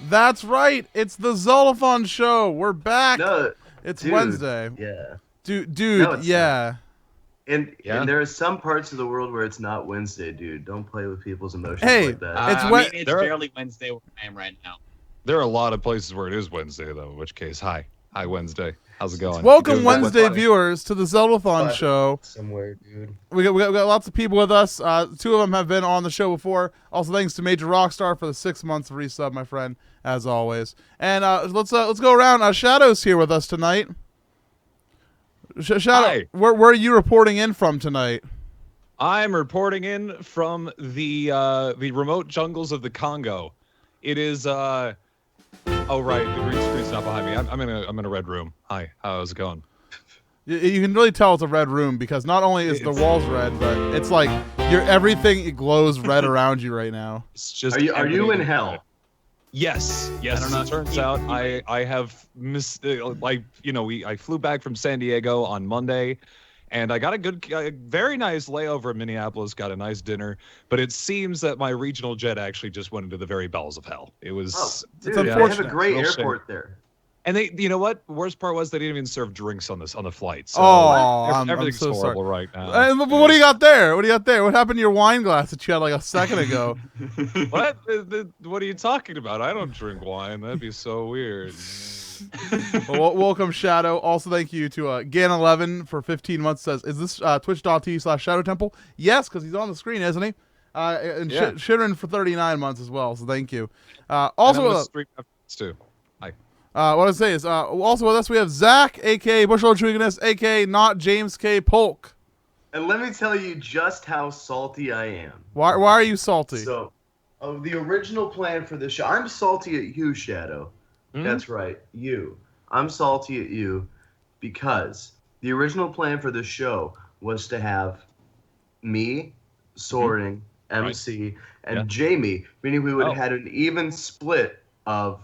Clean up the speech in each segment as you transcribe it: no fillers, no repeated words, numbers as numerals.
That's right. It's the Zeldathon show. We're back. No, it's dude, Wednesday. Yeah. Dude, No, it's yeah. And there are some parts of the world where it's not Wednesday, dude. Don't play with people's emotions Hey, like that. it's it's barely Wednesday where I am right now. There are a lot of places where it is Wednesday, though, in which case, hi Wednesday. How's it going? Welcome, Wednesday viewers, to the Zeldathon show. Somewhere, dude. We got lots of people with us. Two of them have been on the show before. Also, thanks to Major Rockstar for the 6 months of resub, my friend, as always. And let's go around. Shadow's here with us tonight. Shadow, Hi. where are you reporting in from tonight? I'm reporting in from the remote jungles of the Congo. It is oh right, the green screen's not behind me. I'm in a red room. Hi, how's it going? You can really tell it's a red room because not only is the walls red, but it's like everything glows red around you right now. It's just Are you in hell? Yes. I don't know. It turns out I have missed. I flew back from San Diego on Monday, and I got a very nice layover in Minneapolis. Got a nice dinner, but it seems that my regional jet actually just went into the very bowels of hell. It was. Oh, dude, it's unfortunate. They have a great Real airport shame. there. And you know what? Worst part was they didn't even serve drinks on the flight. So I'm everything's so horrible sorry. right now. But what do you got there? What do you got there? What happened to your wine glass that you had like a second ago? What? What are you talking about? I don't drink wine. That'd be so weird. Well, welcome, Shadow. Also, thank you to Gan11 for 15 months. Says, is this twitch.tv/Shadow Temple? Yes, because he's on the screen, isn't he? And Yeah. Shirin for 39 months as well. So thank you. And Also, I'm gonna stream afterwards, too. Hi. what I say is also with us we have Zach, aka Bushel Trigginess, aka not James K. Polk. And let me tell you just how salty I am. Why are you salty? So, the original plan for this show, I'm salty at you, Shadow. That's right, you. I'm salty at you because the original plan for the show was to have me, Soaring, MC, and Jamie, meaning we would have had an even split of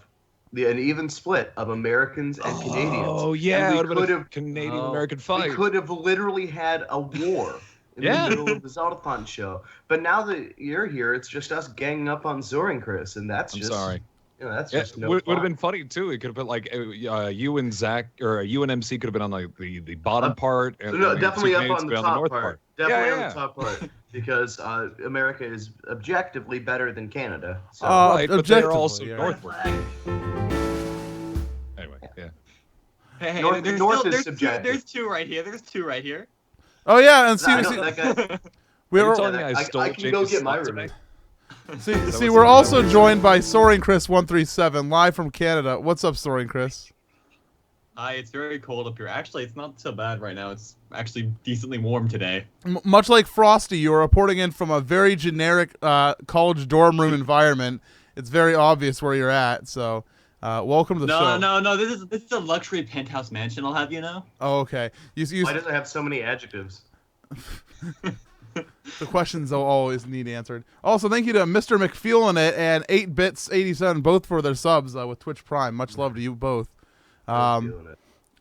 Americans and Canadians. Oh yeah, and we could have Canadian American fight. We could have literally had a war in the middle of the Zeldathon show. But now that you're here, it's just us ganging up on Soaring Chris, and that's just. Sorry. That's just no would fun. have been funny too. It could have been like you and Zach or you and MC could have been on like the bottom part. And no, definitely up on the top north part. Definitely on the top part because America is objectively better than Canada. So. Right, but they're objectively, also yeah. northward. Anyway, yeah. Hey, North is subjective. There's two right here. Oh yeah, and see, I don't- that guy- we're telling me I stole I can go Jamie's get my slot roommate. see we're also joined by Soaring Chris 137 live from Canada. What's up, Soaring Chris? Hi, it's very cold up here. Actually, it's not so bad right now. It's actually decently warm today. Much like Frosty, you are reporting in from a very generic college dorm room environment. It's very obvious where you're at. So, welcome to the show. No. This is a luxury penthouse mansion. I'll have you know. Oh, okay. Why does it have so many adjectives? The questions they'll always need answered. Also, thank you to Mr. McFeelin' It and 8bits87 both for their subs with Twitch Prime. Much love to you both.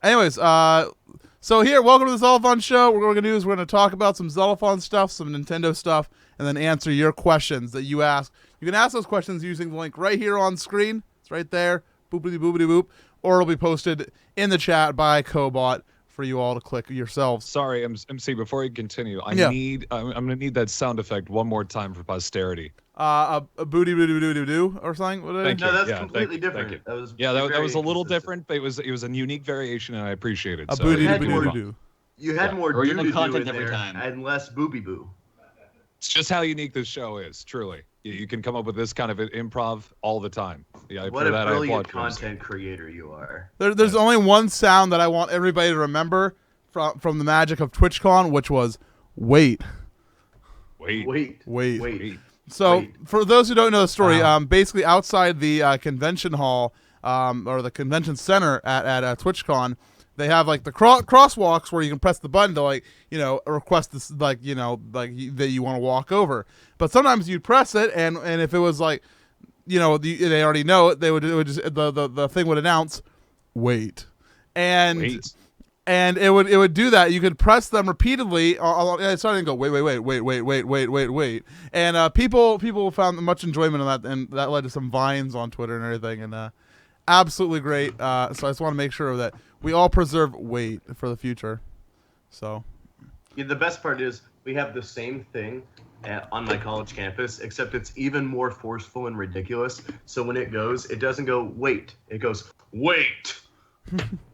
Anyways, so here, welcome to the Zeldathon show. What we're going to do is we're going to talk about some Zeldathon stuff, some Nintendo stuff, and then answer your questions that you ask. You can ask those questions using the link right here on screen. It's right there. Boopity boopity boop. Or it'll be posted in the chat by Cobot for you all to click yourselves. Sorry, MC. Before you continue, I'm gonna need that sound effect one more time for posterity. A booty booty booty doo or something. What Thank you. No, that's Yeah, completely thank you. different. That was That was a little consistent. different, but it was a unique variation, and I appreciate it. A So booty had booty more- booty doo. You had more Original doo-doo-doo content in every there time. and less booby boo. It's just how unique this show is. Truly, you can come up with this kind of improv all the time. Yeah, What for a that, I brilliant applaud you, MC. content creator you are. There's only one sound that I want everybody to remember from the magic of TwitchCon, which was wait. Wait. So Wait. for those who don't know the story, basically outside the convention hall or the convention center at TwitchCon, they have like the crosswalks where you can press the button to request this that you want to walk over. But sometimes you'd press it and if it was like they already know it, it would just the thing would announce wait. And and it would do that. You could press them repeatedly. It started to go wait, and people found much enjoyment in that, and that led to some vines on Twitter and everything, and absolutely great. So I just want to make sure that we all preserve wait for the future. So Yeah, the best part is we have the same thing on my college campus, except it's even more forceful and ridiculous. So when it goes, it doesn't go wait, it goes wait.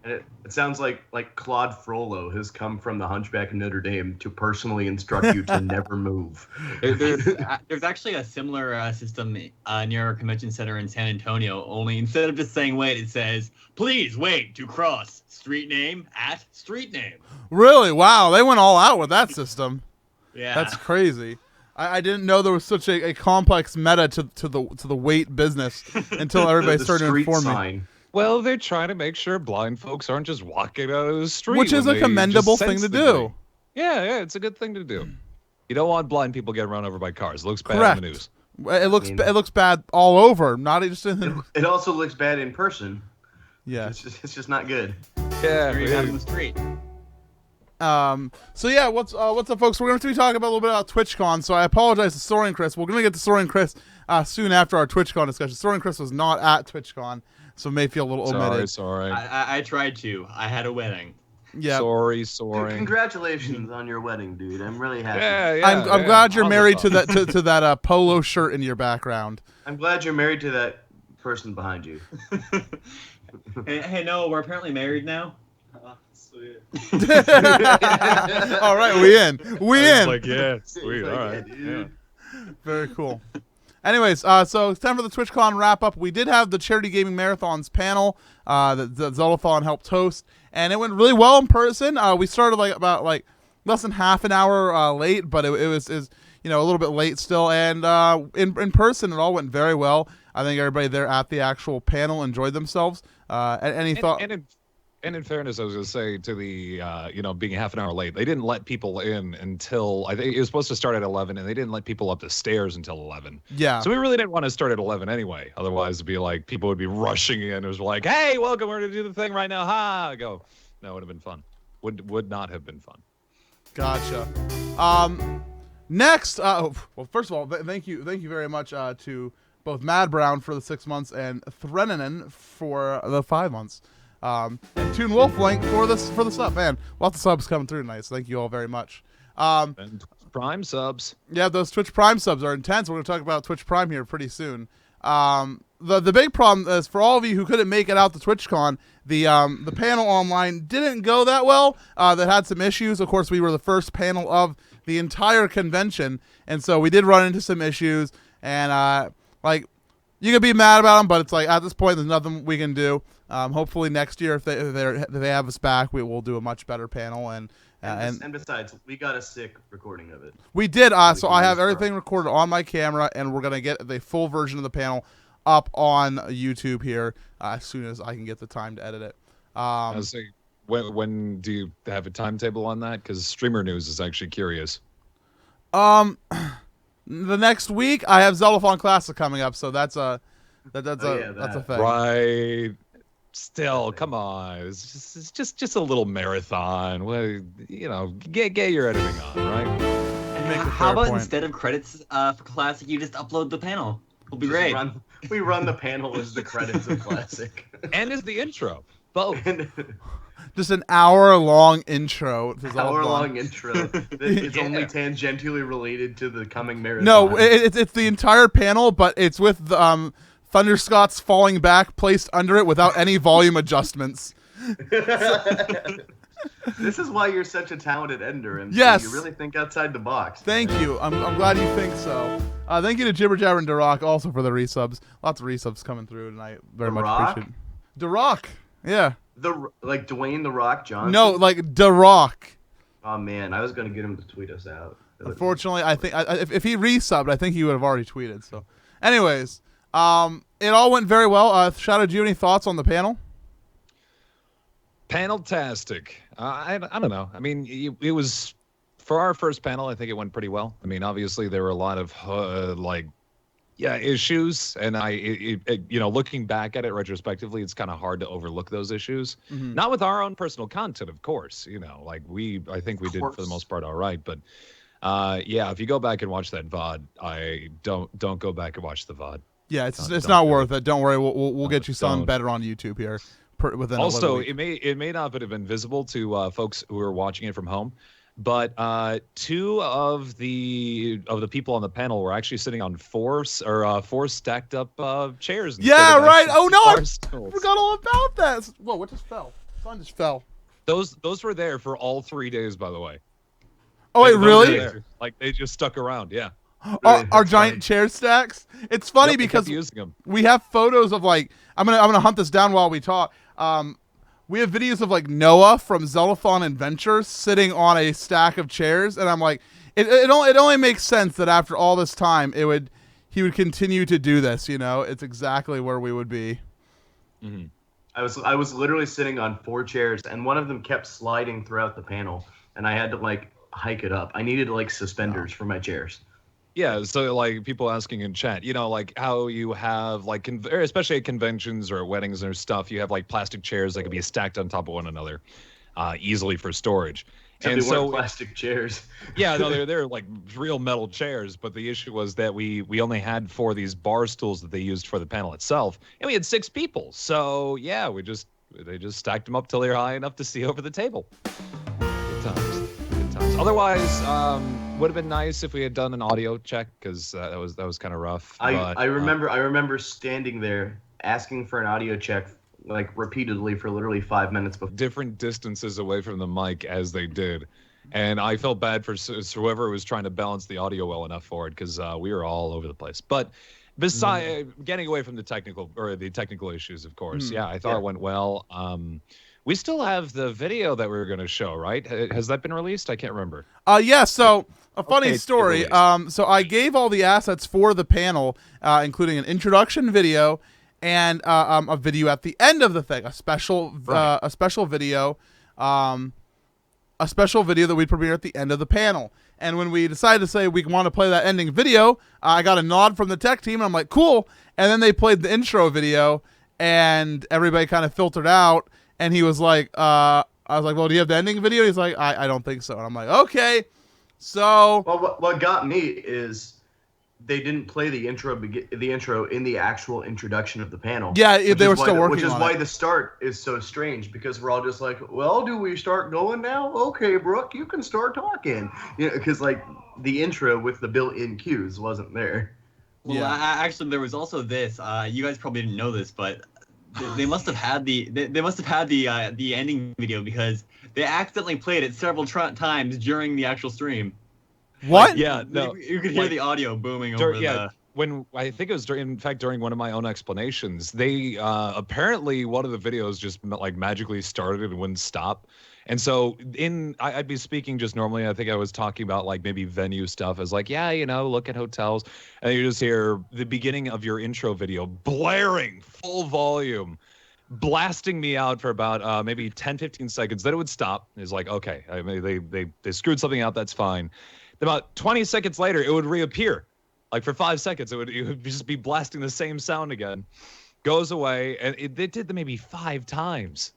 And it sounds like Claude Frollo has come from the Hunchback of Notre Dame to personally instruct you to never move. There's actually a similar system near our convention center in San Antonio, only instead of just saying wait, it says, please wait to cross street name at street name. Really? Wow, they went all out with that system. Yeah. That's crazy. I didn't know there was such a complex meta to the wait business until everybody started to inform me. Well, they're trying to make sure blind folks aren't just walking out of the street. Which is a commendable thing to do. Yeah, it's a good thing to do. You don't want blind people getting run over by cars. It looks bad Correct. in the news. It looks bad all over, not just in the... It also looks bad in person. Yeah. It's just not good. Yeah, Or even out in the street. So yeah, what's up, folks? We're going to be talking about a little bit about TwitchCon. So I apologize to Soaring Chris. We're going to get to Soaring Chris soon after our TwitchCon discussion. Soaring Chris was not at TwitchCon, so may feel a little omitted. Sorry. I tried to. I had a wedding. Yeah. Sorry. Congratulations on your wedding, dude. I'm really happy. Yeah. I'm glad you're married to that to that polo shirt in your background. I'm glad you're married to that person behind you. Hey, no, we're apparently married now. Sweet. All right, we in. Like, yeah, sweet. All right. Yeah. Very cool. Anyways, so it's time for the TwitchCon wrap up. We did have the Charity Gaming Marathons panel that Zeldathon helped host, and it went really well in person. We started about less than half an hour late, but it was a little bit late still, and in person it all went very well. I think everybody there at the actual panel enjoyed themselves. Any thought? And in fairness, I was going to say to the, being half an hour late, they didn't let people in until, I think it was supposed to start at 11, and they didn't let people up the stairs until 11. Yeah. So we really didn't want to start at 11 anyway. Otherwise, it'd be like, people would be rushing in. It was like, hey, welcome, we're going to do the thing right now. Ha! No, it would have been fun. Would not have been fun. Gotcha. Next, well, first of all, thank you very much to both Mad Brown for the 6 months and Threnanen for the 5 months. And Toon Wolflink for the sub, man. Lots of subs coming through tonight, so thank you all very much. And Prime subs. Yeah, those Twitch Prime subs are intense. We're going to talk about Twitch Prime here pretty soon. The big problem is for all of you who couldn't make it out to TwitchCon, the panel online didn't go that well. That had some issues. Of course, we were the first panel of the entire convention, and so we did run into some issues. And you can be mad about them, but it's like at this point, there's nothing we can do. Hopefully next year, if they have us back, we will do a much better panel. And besides, we got a sick recording of it. We did. So I have everything recorded on my camera, and we're gonna get the full version of the panel up on YouTube here as soon as I can get the time to edit it. I was saying, when do you have a timetable on that? Because Streamer News is actually curious. The next week I have Zeldathon Classic coming up, so that's a thing. Right. Still, come on. It's just a little marathon. Well, get your editing on, right? How about instead of credits for Classic, you just upload the panel? It'll be great. We run the panel as the credits of Classic. And as the intro. Both. Just an hour-long intro. Hour-long intro that is only tangentially related to the coming marathon. No, it's the entire panel, but it's with the Thunderscots falling back placed under it without any volume adjustments. This is why you're such a talented editor, and yes, you really think outside the box. Thank you. I'm glad you think so. Thank you to Jibber Jabber and Durock also for the resubs. Lots of resubs coming through tonight. Very much appreciate it. Durock, yeah. Dwayne The Rock Johnson? No, like Durock. Oh man, I was gonna get him to tweet us out. Unfortunately, I think if he resubbed, I think he would have already tweeted. So, anyways, it all went very well. Shadow, do you have any thoughts on the panel? Panel-tastic. I don't know. I mean, it was, for our first panel, I think it went pretty well. I mean, obviously there were a lot of issues, and looking back at it retrospectively, it's kind of hard to overlook those issues. Not with our own personal content, of course. Like I think we did for the most part all right, but if you go back and watch that VOD, I don't go back and watch the VOD. Yeah, it's not worth it. Don't worry, we'll get you something better on YouTube here. Also, it may not have been visible to folks who are watching it from home, but 2 of the people on the panel were actually sitting on 4 stacked up chairs. Yeah, right. Oh no, I stools. forgot all about that. Whoa, what just fell? Sun just fell. Those were there for all 3 days, by the way. Oh wait, really? Like they just stuck around. Yeah. Our giant chair stacks. It's funny because we have photos of like I'm gonna hunt this down while we talk. We have videos of like Noah from Zeldathon Adventures sitting on a stack of chairs, and I'm like, it only makes sense that after all this time, he would continue to do this. It's exactly where we would be. Mm-hmm. I was literally sitting on 4 chairs, and one of them kept sliding throughout the panel, and I had to like hike it up. I needed like suspenders for my chairs. Yeah, so like people asking in chat, like how you have like, especially at conventions or at weddings or stuff, you have like plastic chairs that can be stacked on top of one another, easily for storage. And they weren't plastic chairs. Yeah, no, they're like real metal chairs. But the issue was that we only had 4 of these bar stools that they used for the panel itself, and we had 6 people. So yeah, they just stacked them up till they're high enough to see over the table. Good times. Otherwise, would have been nice if we had done an audio check, because that was kind of rough. I remember standing there asking for an audio check like repeatedly for literally 5 minutes before. Different distances away from the mic as they did, and I felt bad for whoever was trying to balance the audio well enough for it, because we were all over the place. But besides getting away from the technical issues, of course, I thought it went well. We still have the video that we were going to show, right? Has that been released? I can't remember. Yeah, so a funny story. So I gave all the assets for the panel, including an introduction video and a video at the end of the thing, a special video that we premiere at the end of the panel. And when we decided to say we want to play that ending video, I got a nod from the tech team, and I'm like, cool. And then they played the intro video, and everybody kind of filtered out. And he was like, I was like, well, do you have the ending video? He's like, I don't think so. And I'm like, okay. So. Well, what got me is they didn't play the intro in the actual introduction of the panel. Yeah, they were still working on it. Which is why the start is so strange, because we're all just like, well, do we start going now? Okay, Brooke, you can start talking. Because like the intro with the built-in cues wasn't there. Well, actually, there was also this. You guys probably didn't know this, but they must have had the ending video, because they accidentally played it several times during the actual stream. What? Like, yeah, no. You could hear the audio booming over the. When I think it was during one of my own explanations, they apparently one of the videos just like magically started and wouldn't stop. And so I'd be speaking just normally. I think I was talking about like maybe venue stuff as like, look at hotels. And you just hear the beginning of your intro video blaring full volume, blasting me out for about maybe 10, 15 seconds. Then it would stop. It's like, okay, I mean, they screwed something out. That's fine. About 20 seconds later, it would reappear. Like for 5 seconds, it would just be blasting the same sound again. Goes away, and they did that maybe 5 times.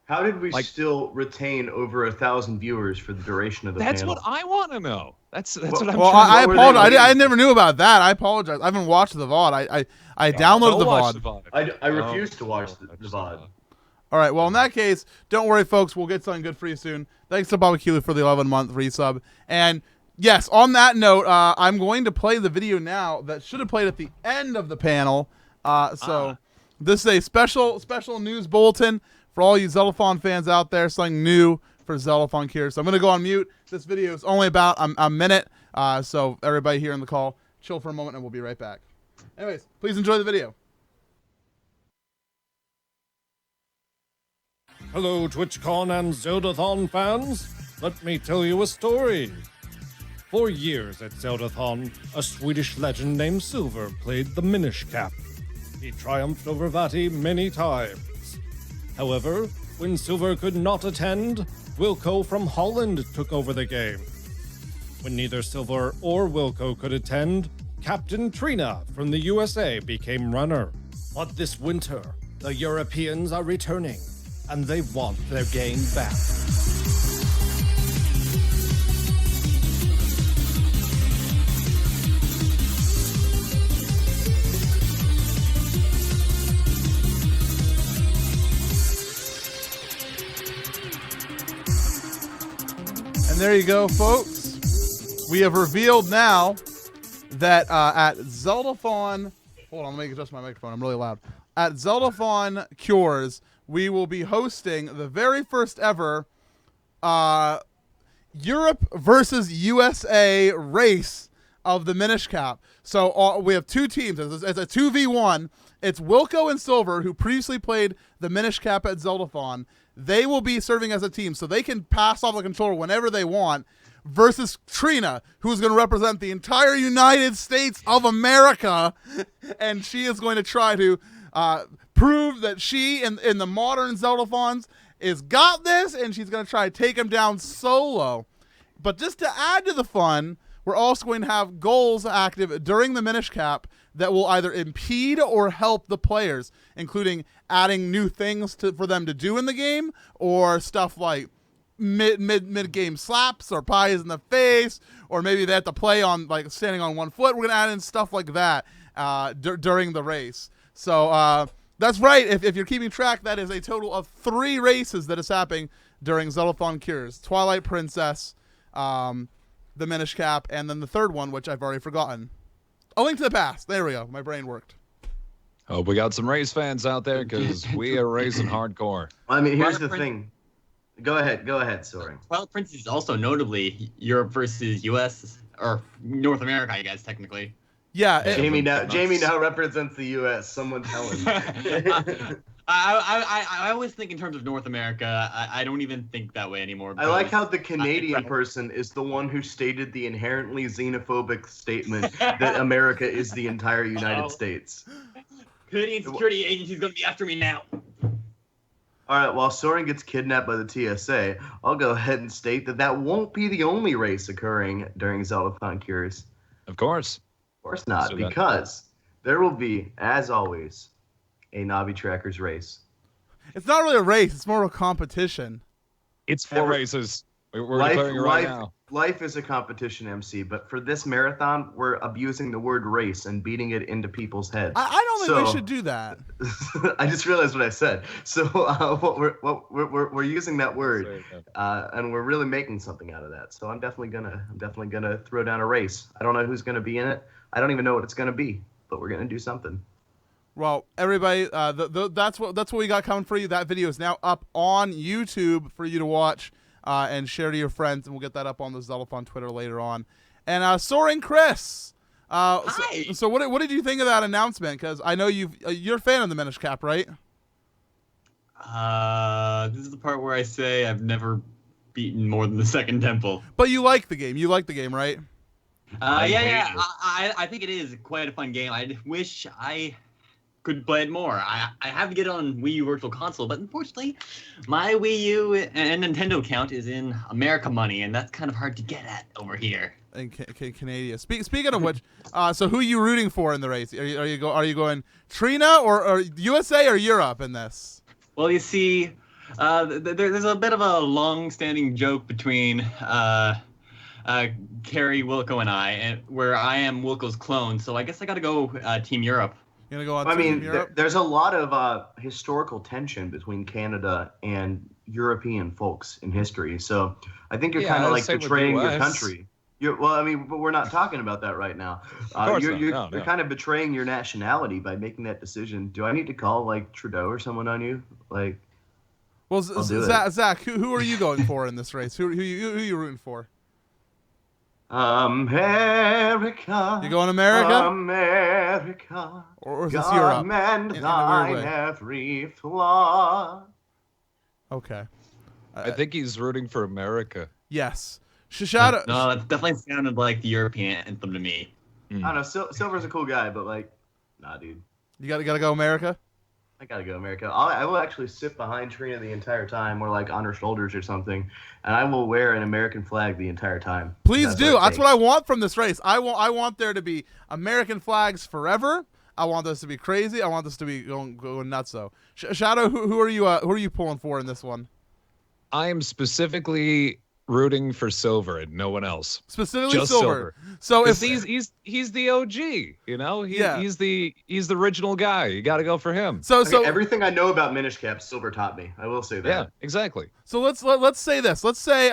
How did we still retain over 1,000 viewers for the duration of the panel? That's what I want to know. That's what I'm. Well, I apologize. I never knew about that. I apologize. I haven't watched the VOD. I downloaded the VOD. I refuse to watch the VOD. All right. Well, in that case, don't worry, folks. We'll get something good for you soon. Thanks to Barbecue for the 11-month resub. And yes, on that note, I'm going to play the video now that should have played at the end of the panel. This is a special news bulletin for all you Zeldathon fans out there. Something new for Zeldathon here. So I'm going to go on mute. This video is only about a minute. So everybody here in the call, chill for a moment, and we'll be right back. Anyways, please enjoy the video. Hello, TwitchCon and Zeldathon fans. Let me tell you a story. For years at Zeldathon, a Swedish legend named Silver played the Minish Cap. He triumphed over Vati many times. However, when Silver could not attend, Wilco from Holland took over the game. When neither Silver or Wilco could attend, Captain Trina from the USA became runner. But this winter, the Europeans are returning, and they want their game back. And there you go, folks. We have revealed now that at Zeldathon, hold on, let me adjust my microphone. I'm really loud. At Zeldathon Cures, we will be hosting the very first ever Europe versus USA race of the Minish Cap. So we have two teams. It's a 2v1. It's Wilco and Silver, who previously played the Minish Cap at Zeldathon. They will be serving as a team, so they can pass off the controller whenever they want, versus Trina, who's going to represent the entire United States of America, and she is going to try to prove that she, in the modern Zeldathons, is got this, and she's going to try to take him down solo. But just to add to the fun, we're also going to have goals active during the Minish Cap that will either impede or help the players, including adding new things for them to do in the game, or stuff like mid game slaps or pies in the face, or maybe they have to play on like standing on one foot. We're gonna add in stuff like that during the race. So that's right. If you're keeping track, that is a total of 3 races that is happening during Zeldathon Cures: Twilight Princess, the Minish Cap, and then the third one, which I've already forgotten. A Link to the Past. There we go. My brain worked. Hope we got some race fans out there, because we are racing hardcore. I mean, here's the thing. Go ahead, Soaring. Twilight Princess is also notably Europe versus US, or North America, I guess, technically. Yeah. Jamie now represents the U.S. Someone tell him. I always think in terms of North America. I don't even think that way anymore. I like how the Canadian person is the one who stated the inherently xenophobic statement that America is the entire United States. Canadian security agency's gonna be after me now. All right, while Soren gets kidnapped by the TSA, I'll go ahead and state that won't be the only race occurring during Zeldathon Cures. Of course. Of course not, because there will be, as always, a Navi Trackers race. It's not really a race. It's more of a competition. It's 4 races. We're declaring it right now. Life is a competition, MC, but for this marathon, we're abusing the word race and beating it into people's heads. I don't think we should do that. I just realized what I said. So we're using that word, and we're really making something out of that. So I'm definitely gonna throw down a race. I don't know who's gonna be in it. I don't even know what it's gonna be, but we're gonna do something. Well, everybody, that's what we got coming for you. That video is now up on YouTube for you to watch. And share to your friends, and we'll get that up on the Zeldathon Twitter later on. And Soaring Chris, hi. So what did you think of that announcement? Because I know you're a fan of the Minish Cap, right? This is the part where I say I've never beaten more than the second temple. But you like the game. You like the game, right? Yeah. I think it is quite a fun game. I wish I could play it more. I have to get it on Wii U Virtual Console, but unfortunately, my Wii U and Nintendo account is in America money, and that's kind of hard to get at over here. In Canada. Speaking of which, so who are you rooting for in the race? Are you going Trina or USA or Europe in this? Well, you see, there's a bit of a long-standing joke between Carrie, Wilco, and I, and where I am Wilco's clone. So I guess I got to go Team Europe. You're gonna go on. I mean, there's a lot of historical tension between Canada and European folks in history. So I think you're kind of like betraying your country. But we're not talking about that right now. You're kind of betraying your nationality by making that decision. Do I need to call like Trudeau or someone on you? Like, well, Zach, who are you going for in this race? Who you rooting for? America. You going America? America. Or is this Europe? And thine every flaw. Okay. I think he's rooting for America. Yes. Shout out. No, it definitely sounded like the European anthem to me. I don't know. Silver's a cool guy, but like, nah, dude. You gotta go America. I gotta go, America. I will actually sit behind Trina the entire time, or like on her shoulders or something, and I will wear an American flag the entire time. Please do. That's what I takes. want from this race. I want there to be American flags forever. I want this to be crazy. I want this to be going nuts. So, Shadow, who are you pulling for in this one? I am specifically rooting for Silver and no one else. Specifically Just Silver. So if he's the OG, you know, he's the original guy. You got to go for him. So everything I know about Minish Cap, Silver taught me. I will say that. Yeah, exactly. So let's say this. Let's say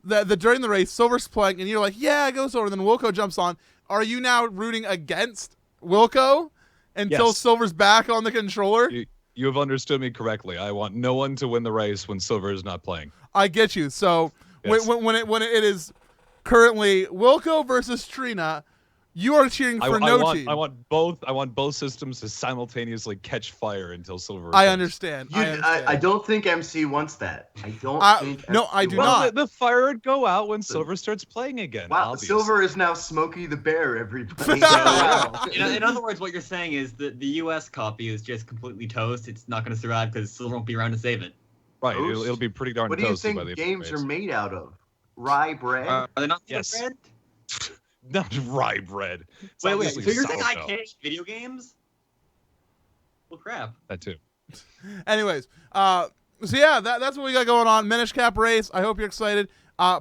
that during the race Silver's playing and you're like, yeah, go Silver. Then Wilco jumps on. Are you now rooting against Wilco until Yes. Silver's back on the controller? You have understood me correctly. I want no one to win the race when Silver is not playing. I get you. So Yes. when it is currently Wilco versus Trina, you are cheering for no team. I want both systems to simultaneously catch fire until Silver. I returns. understand. I don't think MC wants that. I don't think. No, MC I do wants not. Well, the fire would go out when Silver starts playing again. Wow, obviously. Silver is now Smokey the Bear. Everybody. In other words, what you're saying is that the U.S. copy is just completely toast. It's not going to survive because Silver won't be around to save it. Right, it'll be pretty darn What do you toasty by think the games race. are made out of? Rye bread? Are they not Yes. bread? Not rye bread. It's Wait, obviously so you're saying I sourdough. can't eat video games? Well, crap. That too. Anyways, so yeah, that's what we got going on. Minish Cap race. I hope you're excited.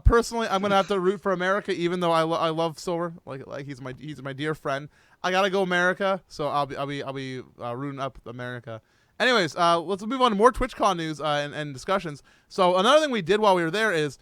Personally, I'm gonna have to root for America, even though I love Silver. Like he's my dear friend. I gotta go America, so I'll be rooting up America. Anyways, let's move on to more TwitchCon news and discussions. So another thing we did while we were there is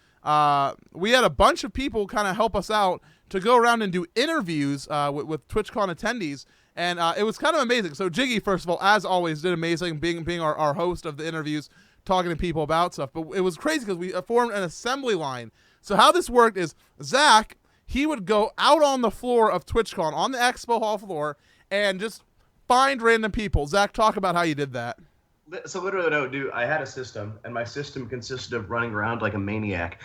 we had a bunch of people kind of help us out to go around and do interviews with TwitchCon attendees, and it was kind of amazing. So Jiggy, first of all, as always, did amazing being our host of the interviews, talking to people about stuff. But it was crazy because we formed an assembly line. So how this worked is Zach, he would go out on the floor of TwitchCon, on the expo hall floor, and just find random people. Zach, talk about how you did that. So literally, no, dude, I had a system, and my system consisted of running around like a maniac,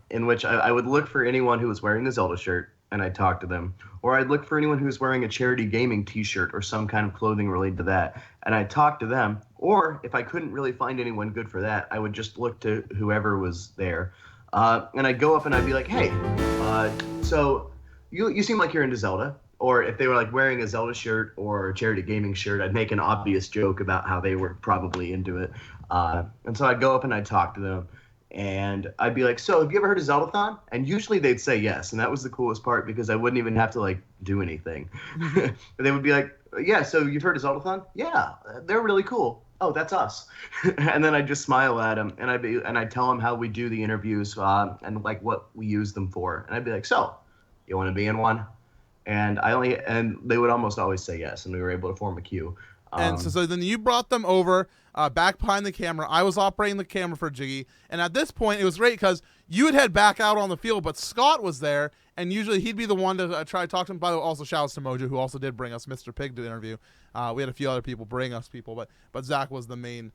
in which I would look for anyone who was wearing a Zelda shirt, and I'd talk to them. Or I'd look for anyone who was wearing a charity gaming t-shirt or some kind of clothing related to that, and I'd talk to them. Or if I couldn't really find anyone good for that, I would just look to whoever was there. And I'd go up and I'd be like, hey, so you seem like you're into Zelda. Or if they were like wearing a Zelda shirt or a charity gaming shirt, I'd make an obvious joke about how they were probably into it. And so I'd go up and I'd talk to them. And I'd be like, so have you ever heard of Zeldathon? And usually they'd say yes. And that was the coolest part because I wouldn't even have to like do anything. They would be like, yeah, so you've heard of Zeldathon? Yeah, they're really cool. Oh, that's us. And then I'd just smile at them and I'd tell them how we do the interviews and like what we use them for. And I'd be like, so you want to be in one? And they would almost always say yes, and we were able to form a queue. And so then you brought them over back behind the camera. I was operating the camera for Jiggy, and at this point it was great because you would head back out on the field, but Scott was there, and usually he'd be the one to try to talk to him. By the way, also shout outs to Mojo, who also did bring us Mr. Pig to interview. We had a few other people bring us people, but Zach was the main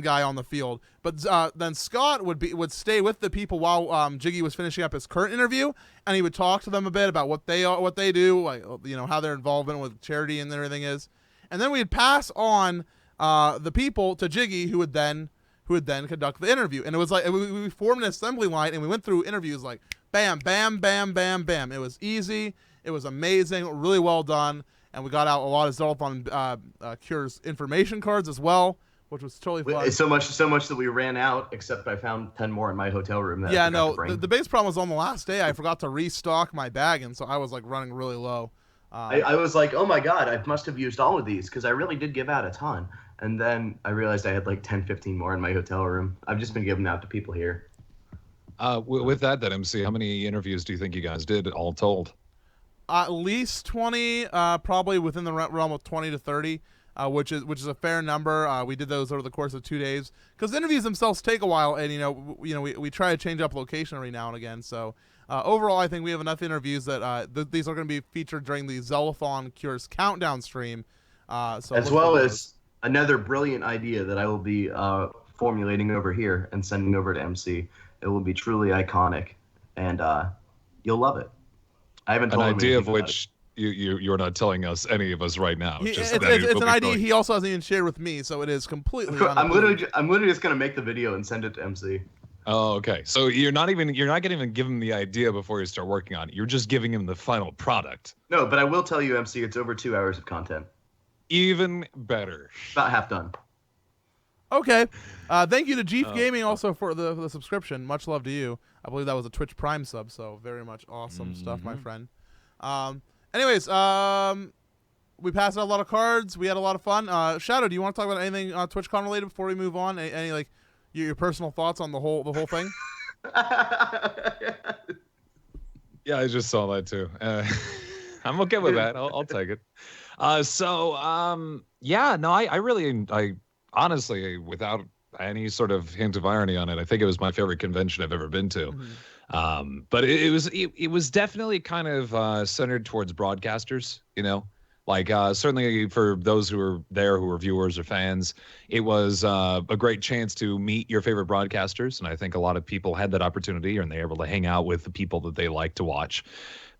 guy on the field. But then Scott would stay with the people while Jiggy was finishing up his current interview, and he would talk to them a bit about what they do, like, you know, how their involvement with charity and everything is. And then we'd pass on the people to Jiggy, who would then conduct the interview. And it was like we formed an assembly line, and we went through interviews like bam, bam, bam, bam, bam. It was easy. It was amazing. Really well done. And we got out a lot of Zeldathon Cures information cards as well, which was totally fun. So much that we ran out, except I found 10 more in my hotel room. That yeah, I forgot no, to bring. the biggest problem was on the last day. I forgot to restock my bag, and so I was like running really low. I was like, oh my god, I must have used all of these because I really did give out a ton. And then I realized I had like 10, 15 more in my hotel room. I've just been giving out to people here. With that, MC, how many interviews do you think you guys did all told? At least 20, probably within the realm of 20 to 30, which is a fair number. We did those over the course of 2 days because the interviews themselves take a while, and we try to change up location every now and again. So overall, I think we have enough interviews that these are going to be featured during the Zeldathon Cures countdown stream. So as well as another brilliant idea that I will be formulating over here and sending over to MC. It will be truly iconic, and you'll love it. I haven't told An him idea anything of about which you're not telling us any of us right now. It's an idea he also hasn't even shared with me, so it is completely. I'm literally just gonna make the video and send it to MC. Oh, okay. So you're not gonna even give him the idea before you start working on it. You're just giving him the final product. No, but I will tell you, MC, it's over 2 hours of content. Even better. About half done. Okay. Thank you to Jeef Gaming also for the subscription. Much love to you. I believe that was a Twitch Prime sub, so very much awesome stuff, my friend. Anyways, we passed out a lot of cards. We had a lot of fun. Shadow, do you want to talk about anything TwitchCon related before we move on? Any like your personal thoughts on the whole thing? Yeah, I just saw that too. I'm okay with that. I'll take it. Yeah, no, I honestly, without any sort of hint of irony on it, I think it was my favorite convention I've ever been to. But it was definitely kind of centered towards broadcasters, you know, like certainly for those who were there, who were viewers or fans, it was a great chance to meet your favorite broadcasters. And I think a lot of people had that opportunity and they were able to hang out with the people that they like to watch.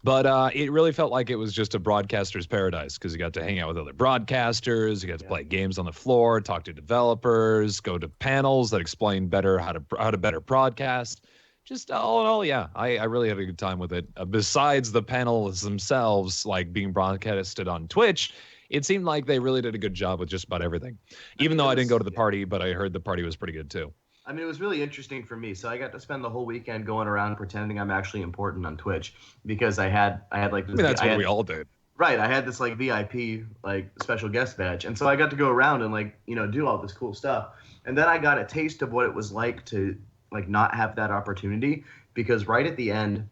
But it really felt like it was just a broadcaster's paradise because you got to hang out with other broadcasters, you got to play games on the floor, talk to developers, go to panels that explain better how to better broadcast. Just all in all, yeah, I really had a good time with it. Besides the panels themselves, like being broadcasted on Twitch, it seemed like they really did a good job with just about everything. Even though I didn't go to the party, but I heard the party was pretty good too. I mean, it was really interesting for me. So I got to spend the whole weekend going around pretending I'm actually important on Twitch because I had like this. I mean, that's what we all did. Right. I had this like VIP, like special guest badge. And so I got to go around and like, you know, do all this cool stuff. And then I got a taste of what it was like to like not have that opportunity because right at the end,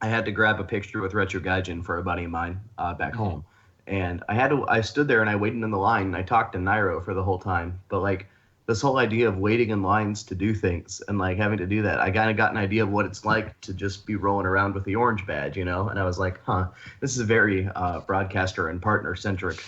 I had to grab a picture with Retro Gaijin for a buddy of mine back home. And I stood there and I waited in the line and I talked to Nairo for the whole time. But like, this whole idea of waiting in lines to do things and like having to do that, I kind of got an idea of what it's like to just be rolling around with the orange badge, you know? And I was like, this is a very broadcaster and partner centric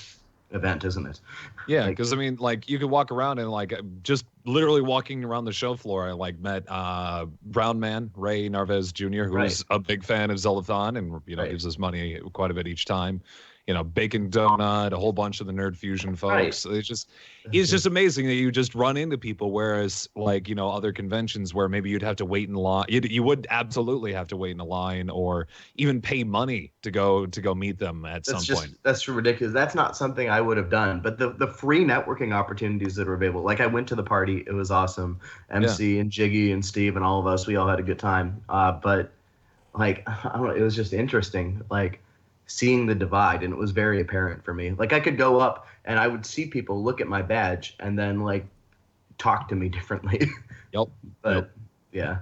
event, isn't it? Yeah, because I mean, like you could walk around and like just literally walking around the show floor, I like met Brown Man Ray Narvez Jr., who is a big fan of Zeldathon and you know gives us money quite a bit each time. You know, Bacon Donut, a whole bunch of the Nerd Fusion folks. It's just amazing that you just run into people. Whereas, like, you know, other conventions where maybe you'd have to wait in line, you would absolutely have to wait in a line or even pay money to go meet them at some point. That's ridiculous. That's not something I would have done. But the free networking opportunities that are available, like I went to the party, it was awesome. MC and Jiggy and Steve and all of us, we all had a good time. But like, I don't know, it was just interesting. Like, seeing the divide, and it was very apparent for me. Like I could go up and I would see people look at my badge and then like talk to me differently. But yeah.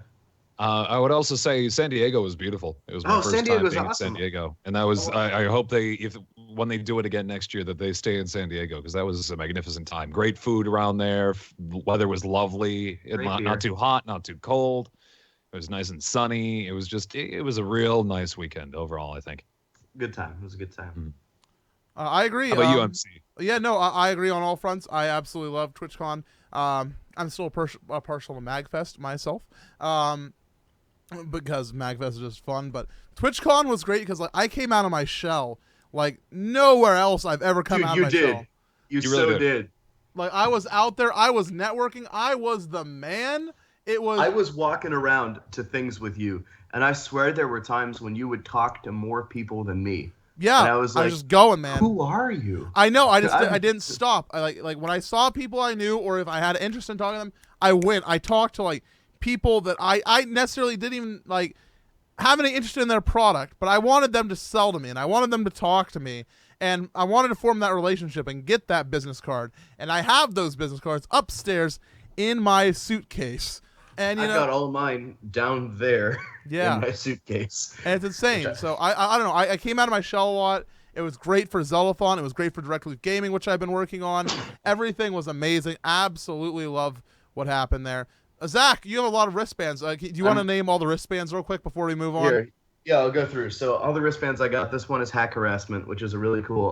I would also say San Diego was beautiful. It was my first time being in San Diego, and that was I hope when they do it again next year that they stay in San Diego because that was a magnificent time. Great food around there. Weather was lovely. Not too hot, not too cold. It was nice and sunny. It was a real nice weekend overall, I think. Good time. It was a good time. I agree. How about you, MC? Yeah, no, I agree on all fronts. I absolutely love TwitchCon. I'm still partial to MagFest myself, because MagFest is just fun. But TwitchCon was great because like I came out of my shell like nowhere else I've ever come out of my shell. You really did. Like I was out there. I was networking. I was the man. I was walking around to things with you. And I swear there were times when you would talk to more people than me. Yeah, and I was just going, man. Who are you? I know. I didn't stop. I like when I saw people I knew, or if I had an interest in talking to them, I went. I talked to like people that I necessarily didn't even like have any interest in their product, but I wanted them to sell to me, and I wanted them to talk to me, and I wanted to form that relationship and get that business card. And I have those business cards upstairs in my suitcase. And I got all mine down there in my suitcase. And it's insane. So I don't know. I came out of my shell a lot. It was great for Zeldathon. It was great for Direct Loop Gaming, which I've been working on. Everything was amazing. Absolutely love what happened there. Zach, you have a lot of wristbands. Do you want to name all the wristbands real quick before we move on? Here. Yeah, I'll go through. So all the wristbands I got, this one is Hack Harassment, which is a really cool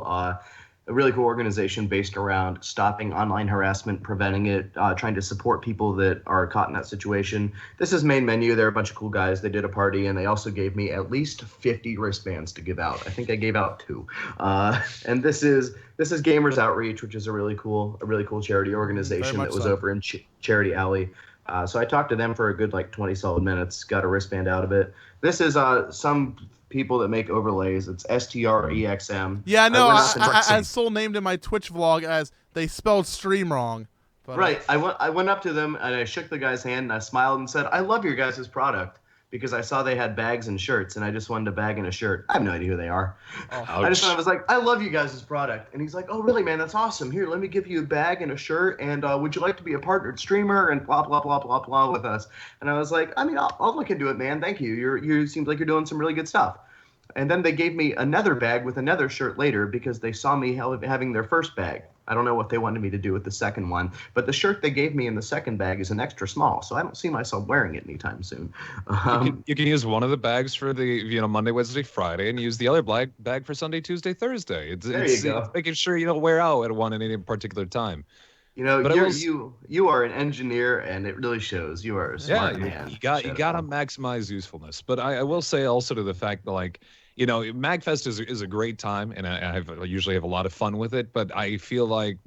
a really cool organization based around stopping online harassment, preventing it, trying to support people that are caught in that situation. This is main menu. They're a bunch of cool guys. They did a party, and they also gave me at least 50 wristbands to give out. I think I gave out 2. And this is Gamers Outreach, which is a really cool charity organization that was over in Charity Alley. So I talked to them for a good 20 solid minutes, got a wristband out of it. This is some people that make overlays. It's STREXM. Yeah, no, I soul named in my Twitch vlog as they spelled stream wrong. But, right. I went up to them and I shook the guy's hand and I smiled and said, "I love your guys' product," because I saw they had bags and shirts and I just wanted a bag and a shirt. I have no idea who they are. Oh, I was like, "I love you guys' product." And he's like, "Oh, really, man? That's awesome. Here, let me give you a bag and a shirt. And would you like to be a partnered streamer and blah, blah, blah, blah, blah with us?" And I was like, I'll look into it, man. Thank you. You seems like you're doing some really good stuff. And then they gave me another bag with another shirt later because they saw me having their first bag. I don't know what they wanted me to do with the second one, but the shirt they gave me in the second bag is an extra small, so I don't see myself wearing it anytime soon. You can use one of the bags for the Monday, Wednesday, Friday, and use the other bag for Sunday, Tuesday, Thursday. It's making sure you don't wear out at one at any particular time. You know, you are an engineer, and it really shows. You are a smart man. You got to maximize usefulness. But I will say also to the fact that MagFest is a great time, and I usually have a lot of fun with it. But I feel like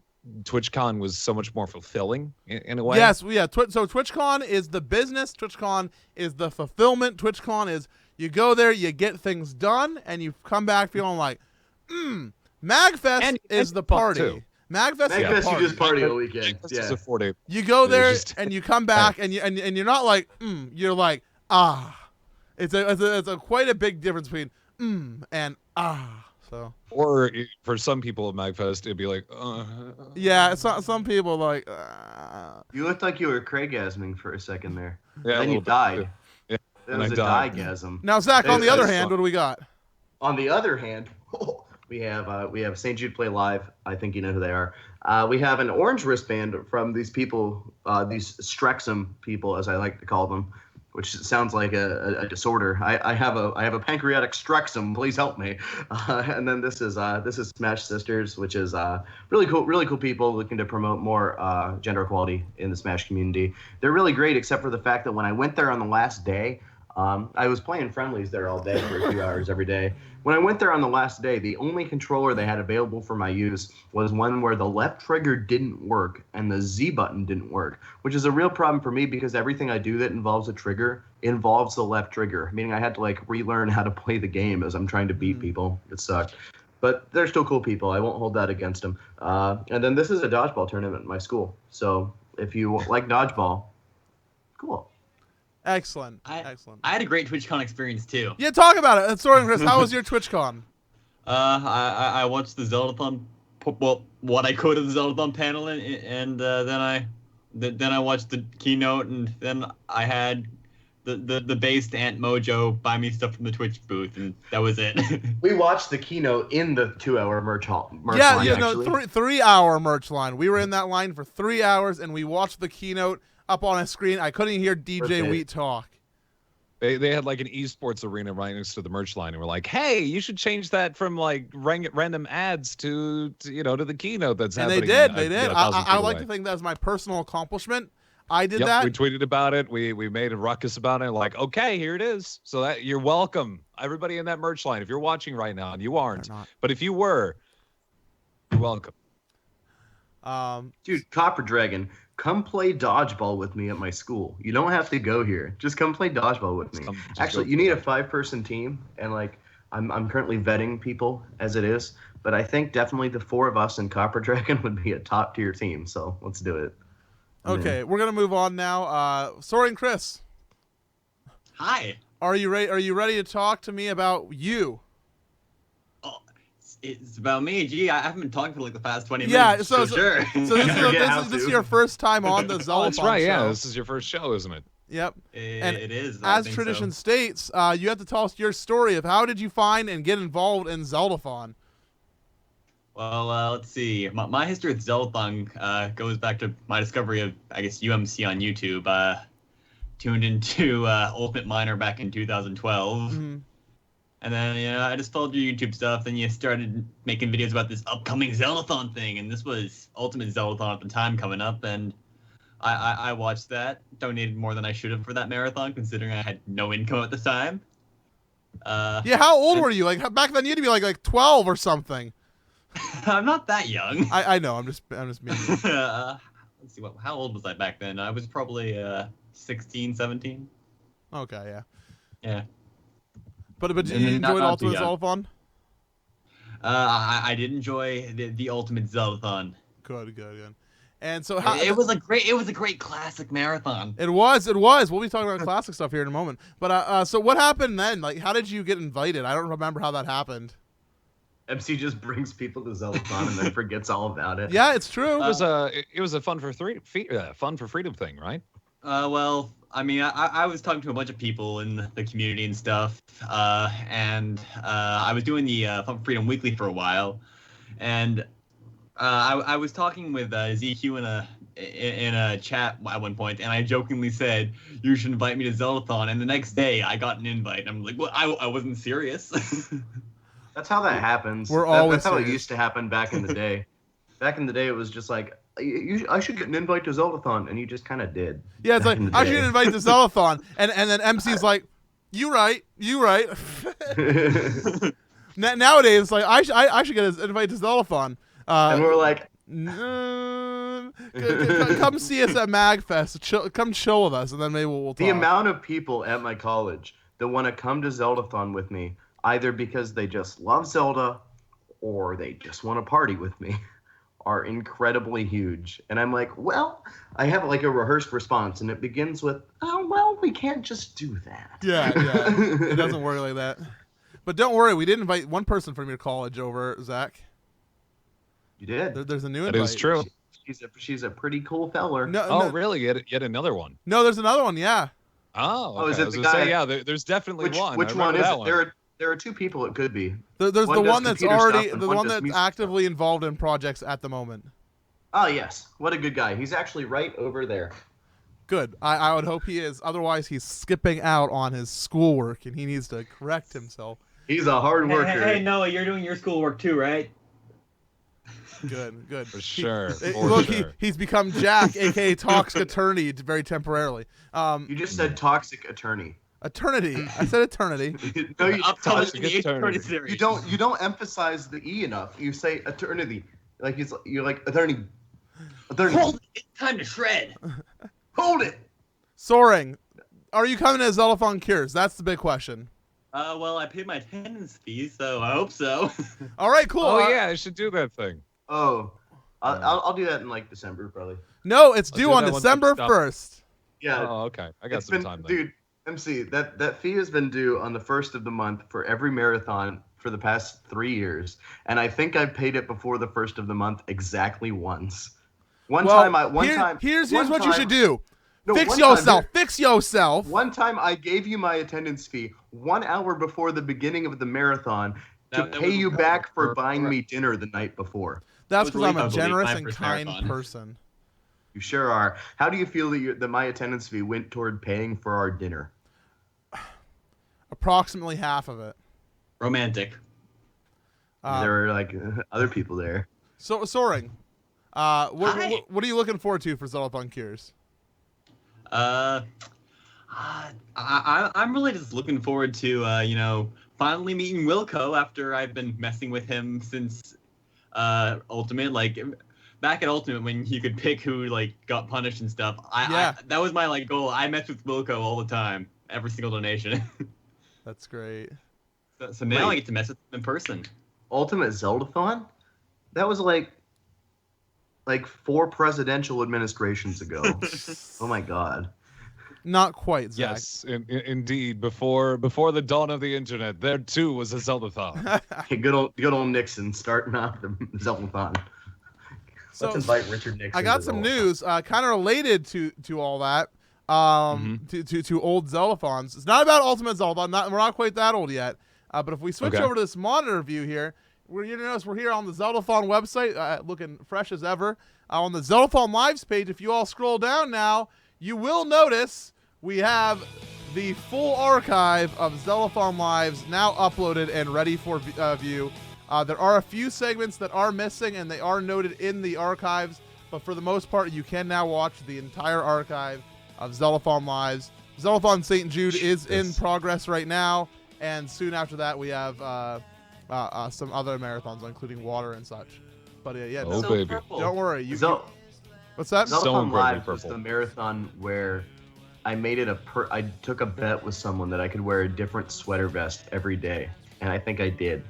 TwitchCon was so much more fulfilling in a way. Yes, yeah. So TwitchCon is the business. TwitchCon is the fulfillment. TwitchCon is you go there, you get things done, and you come back feeling like, MagFest is the party. Too. MagFest is you just party all weekend. Yeah. It's a 4-day. You go there and you come back and you're not like you're like It's a quite a big difference between and So. Or for some people at MagFest, it'd be like Yeah, some people like. You looked like you were Craigasming for a second there. Yeah, then you died. Yeah. That was a digasm. Now, Zach, on the other hand, what do we got? On the other hand. We have St. Jude Play Live. I think you know who they are. We have an orange wristband from these people, these Strexum people, as I like to call them, which sounds like a disorder. I have a pancreatic Strexum. Please help me. And then this is Smash Sisters, which is really cool people looking to promote more gender equality in the Smash community. They're really great, except for the fact that when I went there on the last day. I was playing friendlies there all day for a few hours every day. When I went there on the last day, the only controller they had available for my use was one where the left trigger didn't work and the Z button didn't work, which is a real problem for me because everything I do that involves a trigger involves the left trigger, meaning I had to relearn how to play the game as I'm trying to beat people. It sucked. But they're still cool people. I won't hold that against them. And then this is a dodgeball tournament at my school. So if you like dodgeball, cool. Excellent. Excellent. I had a great TwitchCon experience too. Yeah, talk about it. Sorry, Chris. How was your TwitchCon? I watched the Zeldathon, what I could of the Zeldathon panel, and then I watched the keynote, and then I had the based Aunt Mojo buy me stuff from the Twitch booth, and that was it. We watched the keynote in the 2-hour merch line. No, 3-hour merch line. We were in that line for 3 hours, and we watched the keynote up on a screen. I couldn't hear DJ Wheat talk. They had like an esports arena right next to the merch line, and we're like, "Hey, you should change that from like random ads to the keynote that's happening." And they did. I like to think that's my personal accomplishment. I did that. We tweeted about it. We made a ruckus about it. Like, okay, here it is. So that you're welcome, everybody in that merch line. If you're watching right now, and you aren't, but if you were, you're welcome. Dude, Copper Dragon, come play dodgeball with me at my school. You don't have to go here. Just come play dodgeball with me. Actually, you need a 5-person team, and I'm currently vetting people as it is, but I think definitely the 4 of us in Copper Dragon would be a top tier team. So let's do it. Okay, we're gonna move on now. Soaring Chris. Hi. Are you ready? Are you ready to talk to me about you? It's about me. Gee, I haven't been talking for like the past 20 minutes. Yeah, so sure. So this is your first time on the Zeldathon that's right, show. Yeah, this is your first show, isn't it? Yep. It is. As tradition states, you have to tell us your story of how did you find and get involved in Zeldathon? Well, let's see. My history with Zeldathon goes back to my discovery of, I guess, UMC on YouTube. Tuned into Ultimate Miner back in 2012. Mm-hmm. And then, I just followed your YouTube stuff. Then you started making videos about this upcoming Zeldathon thing. And this was Ultimate Zeldathon at the time coming up. And I watched that. Donated more than I should have for that marathon, considering I had no income at the time. Yeah, how old were you? Like back then, you had to be like 12 or something. I'm not that young. I know. I'm just mean. Let's see, how old was I back then? I was probably 16, 17. Okay, yeah. Yeah. But did you enjoy Ultimate Zeldathon? I did enjoy the Ultimate Zeldathon. Good. And so it was a great classic marathon. It was. We'll be talking about classic stuff here in a moment. But so what happened then? Like, how did you get invited? I don't remember how that happened. MC just brings people to Zeldathon and then forgets all about it. Yeah, it's true. It was a fun for freedom thing, right? Well, I mean, I was talking to a bunch of people in the community and stuff, and I was doing the Fun for Freedom Weekly for a while, and I was talking with ZQ in a chat at one point, and I jokingly said, "You should invite me to Zeldathon," and the next day I got an invite, and I'm like, "Well, I wasn't serious." That's how that happens. That's how it used to happen back in the day. Back in the day, it was just like, I should get an invite to Zeldathon, and you just kind of did. Yeah, it's like, I should get an invite to Zeldathon, and then MC's like, you right. Nowadays, it's like, I should get an invite to Zeldathon. And we're like, come see us at MagFest. Come chill with us, and then maybe we'll talk. The amount of people at my college that want to come to Zeldathon with me, either because they just love Zelda or they just want to party with me, are incredibly huge. And I'm like, well, I have like a rehearsed response, and it begins with, oh, well, we can't just do that. Yeah. It doesn't work like that. But don't worry, we did invite one person from your college over, Zach. You did. There's a new invite. That is true. She's a pretty cool feller. No, really? Yet another one. No, there's another one, yeah. Oh, okay. Is it I was the gonna guy? say, yeah, there's definitely one. Which one is it? There are two people it could be. There's the one that's already the one that's music actively involved in projects at the moment. Oh yes, what a good guy. He's actually right over there. Good. I would hope he is. Otherwise, he's skipping out on his schoolwork, and he needs to correct himself. He's a hard worker. Hey, Noah, you're doing your schoolwork too, right? Good. For sure. He's become Jack, aka Toxic Attorney, very temporarily. You just said toxic attorney. Eternity. I said eternity. No, you, eternity. you don't emphasize the E enough. You say eternity. Like you're like attorney. Hold it. It's time to shred. Hold it. Soaring. Are you coming to Zeldathon Cures? That's the big question. Well, I paid my attendance fee, so I hope so. All right, cool. Oh yeah, I should do that thing. Oh, I'll do that in like December probably. No, it's due on December 1st. Yeah. Oh, okay. I got some time then. Dude, MC, that fee has been due on the 1st of the month for every marathon for the past 3 years, and I think I've paid it before the 1st of the month exactly once. Here's what you should do. Fix yourself. One time I gave you my attendance fee 1 hour before the beginning of the marathon to pay you back for buying me dinner the night before. That's because I'm a generous and kind person. You sure are. How do you feel that my attendance fee went toward paying for our dinner? Approximately half of it. Romantic. There were like other people there. So Soaring. What are you looking forward to for Zeldathon Cures? I'm really just looking forward to finally meeting Wilco after I've been messing with him since Ultimate. Like back at Ultimate when you could pick who got punished and stuff. That was my goal. I messed with Wilco all the time, every single donation. That's great. So now I get to mess with him in person. Ultimate Zeldathon? That was like 4 presidential administrations ago. Oh my god. Not quite, Zach. Yes, indeed. Before the dawn of the internet, there too was a Zeldathon. Hey, good old Nixon starting off the Zeldathon. Let's invite Richard Nixon. I got some news, kind of related to all that. To old Zeldathons. It's not about Ultimate Zeldathon. We're not quite that old yet. But if we switch over to this monitor view here, you're gonna notice we're here on the Zeldathon website, looking fresh as ever. On the Zeldathon Lives page, if you all scroll down now, you will notice we have the full archive of Zeldathon Lives now uploaded and ready for view. There are a few segments that are missing, and they are noted in the archives, but for the most part, you can now watch the entire archive of Zeldathon Lives. Zeldathon St. Jude is in progress right now, and soon after that, we have some other marathons, including water and such. But Oh, So baby. purple. don't worry. What's that? So Zeldathon incredibly Live was purple. the marathon where I made it I took a bet with someone that I could wear a different sweater vest every day, and I think I did.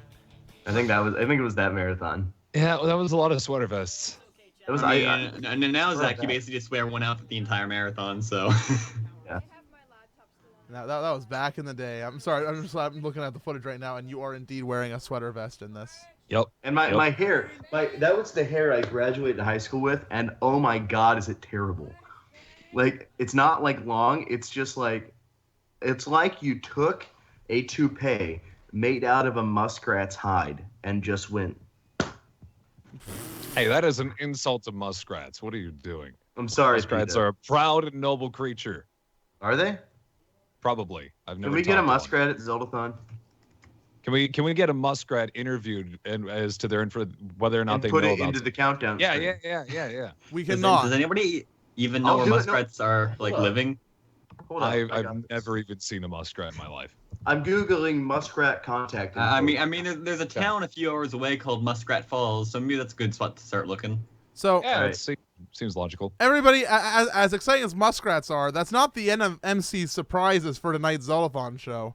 I think it was that marathon. Yeah, well, that was a lot of sweater vests. It was and now Zach, you that. basically just wear one outfit the entire marathon. So That was back in the day. I'm sorry. I'm looking at the footage right now, and you are indeed wearing a sweater vest in this. Yep. And my hair, that was the hair I graduated high school with, and oh my god, is it terrible. Like, it's not like long, it's just like, it's like you took a toupee made out of a muskrat's hide and just went. Hey, that is an insult to muskrats. What are you doing? I'm sorry, Muskrats Peter. are a proud and noble creature. Are they? Probably. I've never. Can we get a talked to one. muskrat at Zeldathon? Can we get a muskrat interviewed and as to their whether or not And they put know it about into the countdown. Yeah, screen? yeah. We does cannot. anybody even I'll know where do it. muskrats are like Hold up. living? Hold on, I I've got this. never even seen a muskrat in my life. I'm googling muskrat contact. I info. mean, there's a town a few hours away called Muskrat Falls, so maybe that's a good spot to start looking. So Yeah, Right. it seems logical. everybody, as exciting as muskrats are, that's not the end of MC's surprises for tonight's Zeldathon show.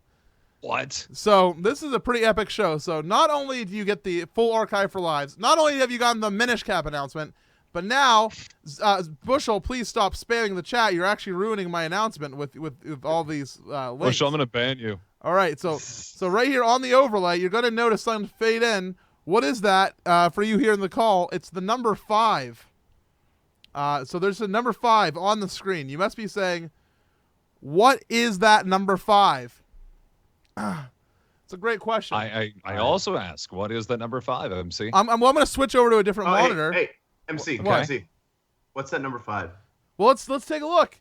What? So this is a pretty epic show. So not only do you get the full archive for lives, not only have you gotten the Minish Cap announcement, but now, Bushel, please stop spamming the chat. You're actually ruining my announcement with all these links. Bush, I'm gonna ban you. All right, so right here on the overlay, you're going to notice something fade in. What is that for you here in the call? It's the number 5. So there's a number 5 on the screen. You must be saying, what is that number 5? It's a great question. I also ask, what is that number 5, MC? I'm going to switch over to a different monitor. Hey, MC, What? MC. What's that number 5? Well, let's take a look.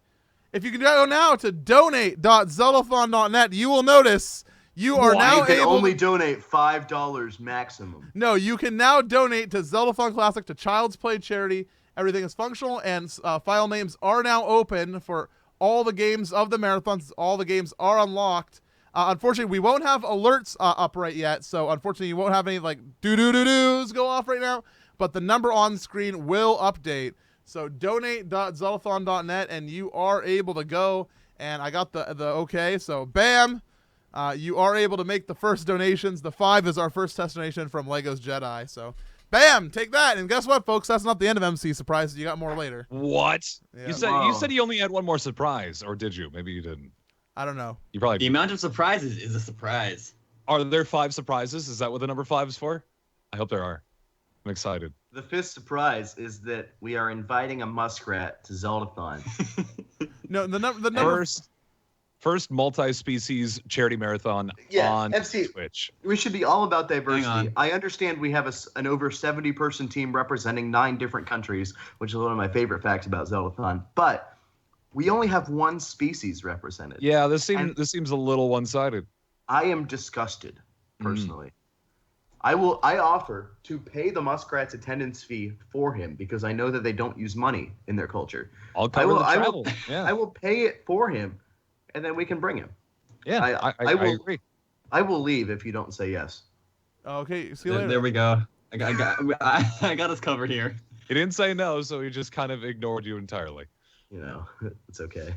If you can go now to donate.zeldathon.net, you will notice you are now You can able only donate $5 maximum. No, you can now donate to Zeldathon Classic to Child's Play charity. Everything is functional, and file names are now open for all the games of the marathons. All the games are unlocked. Unfortunately, we won't have alerts up right yet, so unfortunately, you won't have any like do-do-do-doos go off right now, but the number on screen will update. So donate.zeldathon.net, and you are able to go, and I got the okay, so bam, you are able to make the first donations. The 5 is our first test donation from Legos Jedi, so bam, take that. And guess what, folks? That's not the end of MC Surprises. You got more later. What? Yeah. You said you only had one more surprise, or did you? Maybe you didn't. I don't know. You probably. The amount of surprises is a surprise. Are there 5 surprises? Is that what the number 5 is for? I hope there are. I'm excited. The 5th surprise is that we are inviting a muskrat to Zeldathon. No, the number. First multi-species charity marathon on MC, Twitch. we should be all about diversity. Hang on. I understand we have an over 70-person team representing 9 different countries, which is one of my favorite facts about Zeldathon. But we only have one species represented. Yeah, this seems a little one-sided. I am disgusted, personally. I offer to pay the muskrat's attendance fee for him because I know that they don't use money in their culture. I'll cover the travel. I will pay it for him, and then we can bring him. Yeah, I agree. I will leave if you don't say yes. Okay, see you later. There we go. I got us covered here. He didn't say no, so he just kind of ignored you entirely. You know, it's okay.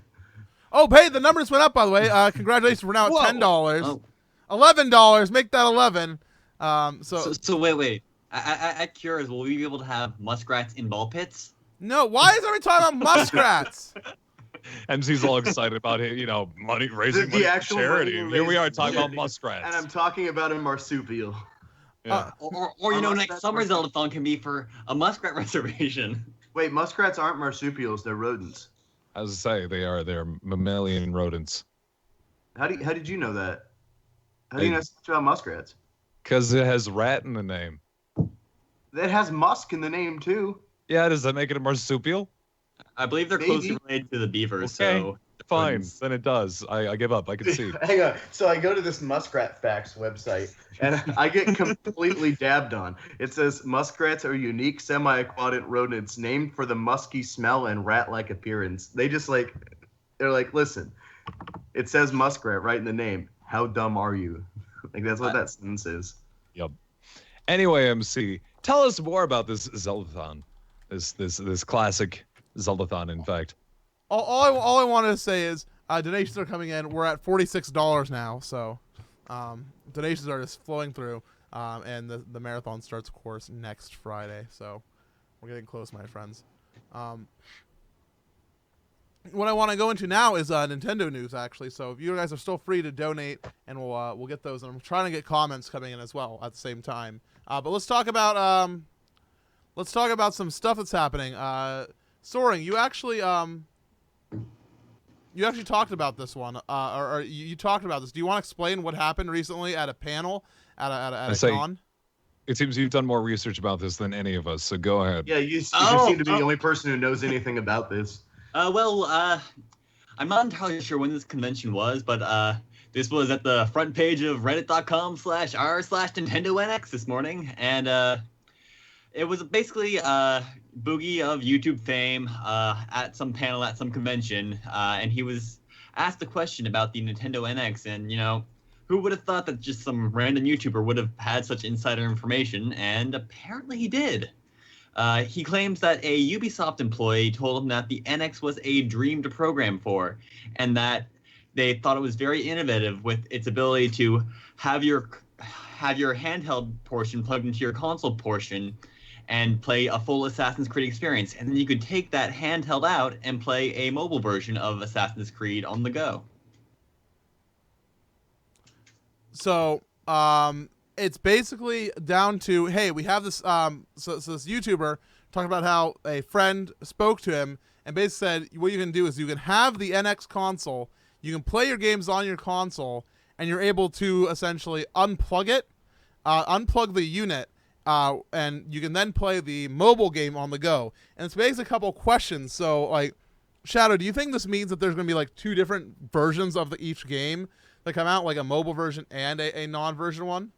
Oh, hey, the numbers went up, by the way. Congratulations, we're now at $10. Oh. $11, make that 11. So wait. I curious, will we be able to have muskrats in ball pits? No, why is everybody talking about muskrats? MC's all excited about it, money raising money for actual charity. money Here we are raising talking about charity. muskrats. And I'm talking about a marsupial. Yeah. Or Unless next that's summer's what- Zeldathon can be for a muskrat reservation. Wait, muskrats aren't marsupials; they're rodents. As I say, they're mammalian rodents. How did you know that? How do you know so much about muskrats? Because it has rat in the name. That has musk in the name too. Yeah, does that make it a marsupial? I believe they're Maybe. closely related to the beavers, Okay. so fine. Then it does. I give up. I can see. Hang on. So I go to this Muskrat Facts website, and I get completely dabbed on. It says muskrats are unique semi-aquatic rodents named for the musky smell and rat-like appearance. They're like, listen, it says muskrat right in the name. How dumb are you? Like, that's what that sentence is. Yep. Anyway, MC, tell us more about this Zeldathon. This classic Zeldathon, in fact. All I wanted to say is donations are coming in. We're at $46 now, so donations are just flowing through. And the marathon starts, of course, next Friday. So we're getting close, my friends. What I want to go into now is Nintendo news, actually. So if you guys are still free to donate, and we'll get those. And I'm trying to get comments coming in as well at the same time. But let's talk about some stuff that's happening. Soaring, you actually talked about this one, or you talked about this. Do you want to explain what happened recently at a panel at a con? It seems you've done more research about this than any of us, so go ahead. Yeah, you seem to be the only person who knows anything about this. I'm not entirely sure when this convention was, but this was at the front page of reddit.com/r/NintendoNX this morning, and it was basically Boogie of YouTube fame at some panel at some convention, and he was asked a question about the Nintendo NX, and who would have thought that just some random YouTuber would have had such insider information, and apparently he did. He claims that a Ubisoft employee told him that the NX was a dream to program for, and that they thought it was very innovative with its ability to have your handheld portion plugged into your console portion and play a full Assassin's Creed experience. And then you could take that handheld out and play a mobile version of Assassin's Creed on the go. So, it's basically down to, hey, we have this, so this YouTuber talking about how a friend spoke to him and basically said, what you can do is you can have the NX console, you can play your games on your console, and you're able to essentially unplug it, unplug the unit, and you can then play the mobile game on the go. And it's basically a couple questions. So, like, Shadow, do you think this means that there's going to be, like, two different versions of each game that come out, like a mobile version and a non-version one?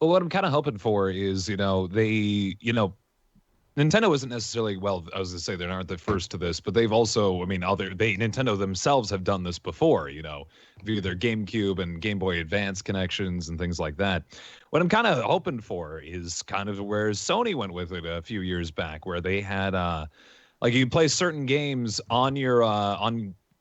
Well, what I'm kind of hoping for is, Nintendo isn't necessarily, well, I was going to say they aren't the first to this, but they've also, Nintendo themselves have done this before, via their GameCube and Game Boy Advance connections and things like that. What I'm kind of hoping for is kind of where Sony went with it a few years back, where they had, you play certain games on your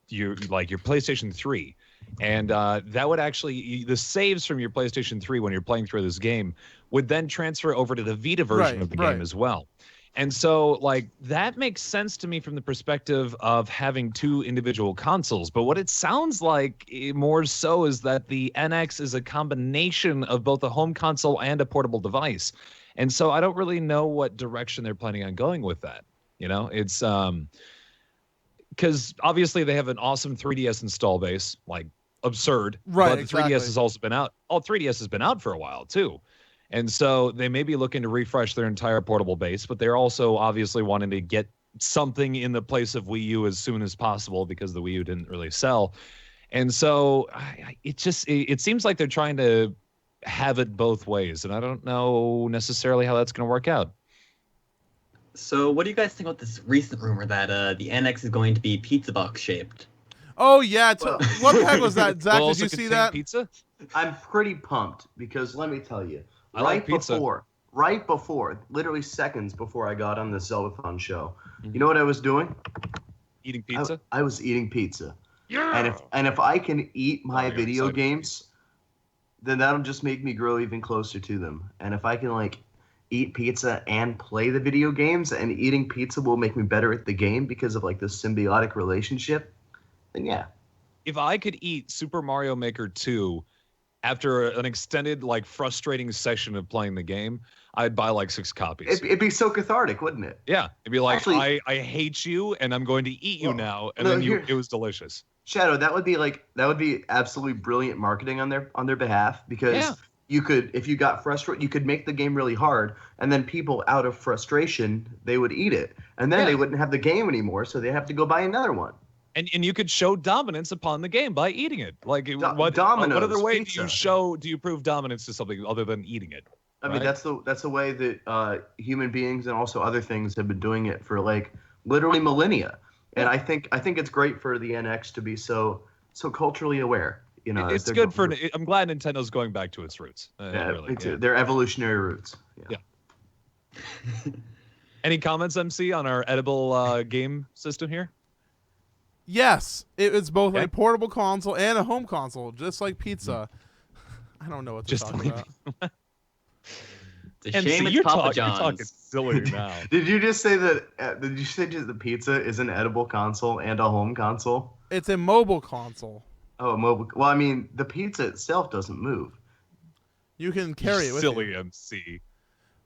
PlayStation 3. And that would actually, the saves from your PlayStation 3 when you're playing through this game would then transfer over to the Vita version of the game as well. And so, that makes sense to me from the perspective of having two individual consoles. But what it sounds like more so is that the NX is a combination of both a home console and a portable device. And so I don't really know what direction they're planning on going with that. It's because obviously they have an awesome 3DS install base, absurd. Right, but exactly. 3DS has also been out. 3DS has been out for a while too. And so they may be looking to refresh their entire portable base, but they're also obviously wanting to get something in the place of Wii U as soon as possible because the Wii U didn't really sell. And so it seems like they're trying to have it both ways. And I don't know necessarily how that's going to work out. So what do you guys think about this recent rumor that the NX is going to be pizza box shaped? Oh, yeah. What the heck was that, Zach? Will Did you also see contain that? Pizza? I'm pretty pumped because let me tell you, I like pizza. right before, literally seconds before I got on the Zeldathon show, you know what I was doing? Eating pizza? I was eating pizza. Yeah. And if I can eat my video excited. games, then that'll just make me grow even closer to them. And if I can eat pizza and play the video games, and eating pizza will make me better at the game because of this symbiotic relationship, then yeah. If I could eat Super Mario Maker 2 after an extended, frustrating session of playing the game, I'd buy 6 copies. It'd be so cathartic, wouldn't it? Yeah. It'd be like, Actually, I hate you and I'm going to eat you now. And then it was delicious. Shadow, that would be absolutely brilliant marketing on their behalf because you could, if you got frustrated, you could make the game really hard, and then people out of frustration, they would eat it. And then they wouldn't have the game anymore, so they have to go buy another one. And you could show dominance upon the game by eating it. Like what other way pizza. do you prove dominance to something other than eating it? I mean, that's the way that human beings and also other things have been doing it for like literally millennia. And I think it's great for the NX to be so culturally aware. You know, it's good for. I'm glad Nintendo's going back to its roots. Really, their evolutionary roots. Yeah. Any comments, MC, on our edible game system here? Yes, it's both a portable console and a home console, just like pizza. I don't know what to talk about. It's a shame it's Papa John's. You're talking silly now. Did you just say that? Did you say just the pizza is an edible console and a home console? It's a mobile console. Oh, a mobile. Well, I mean, the pizza itself doesn't move. You can carry it with you. Silly MC.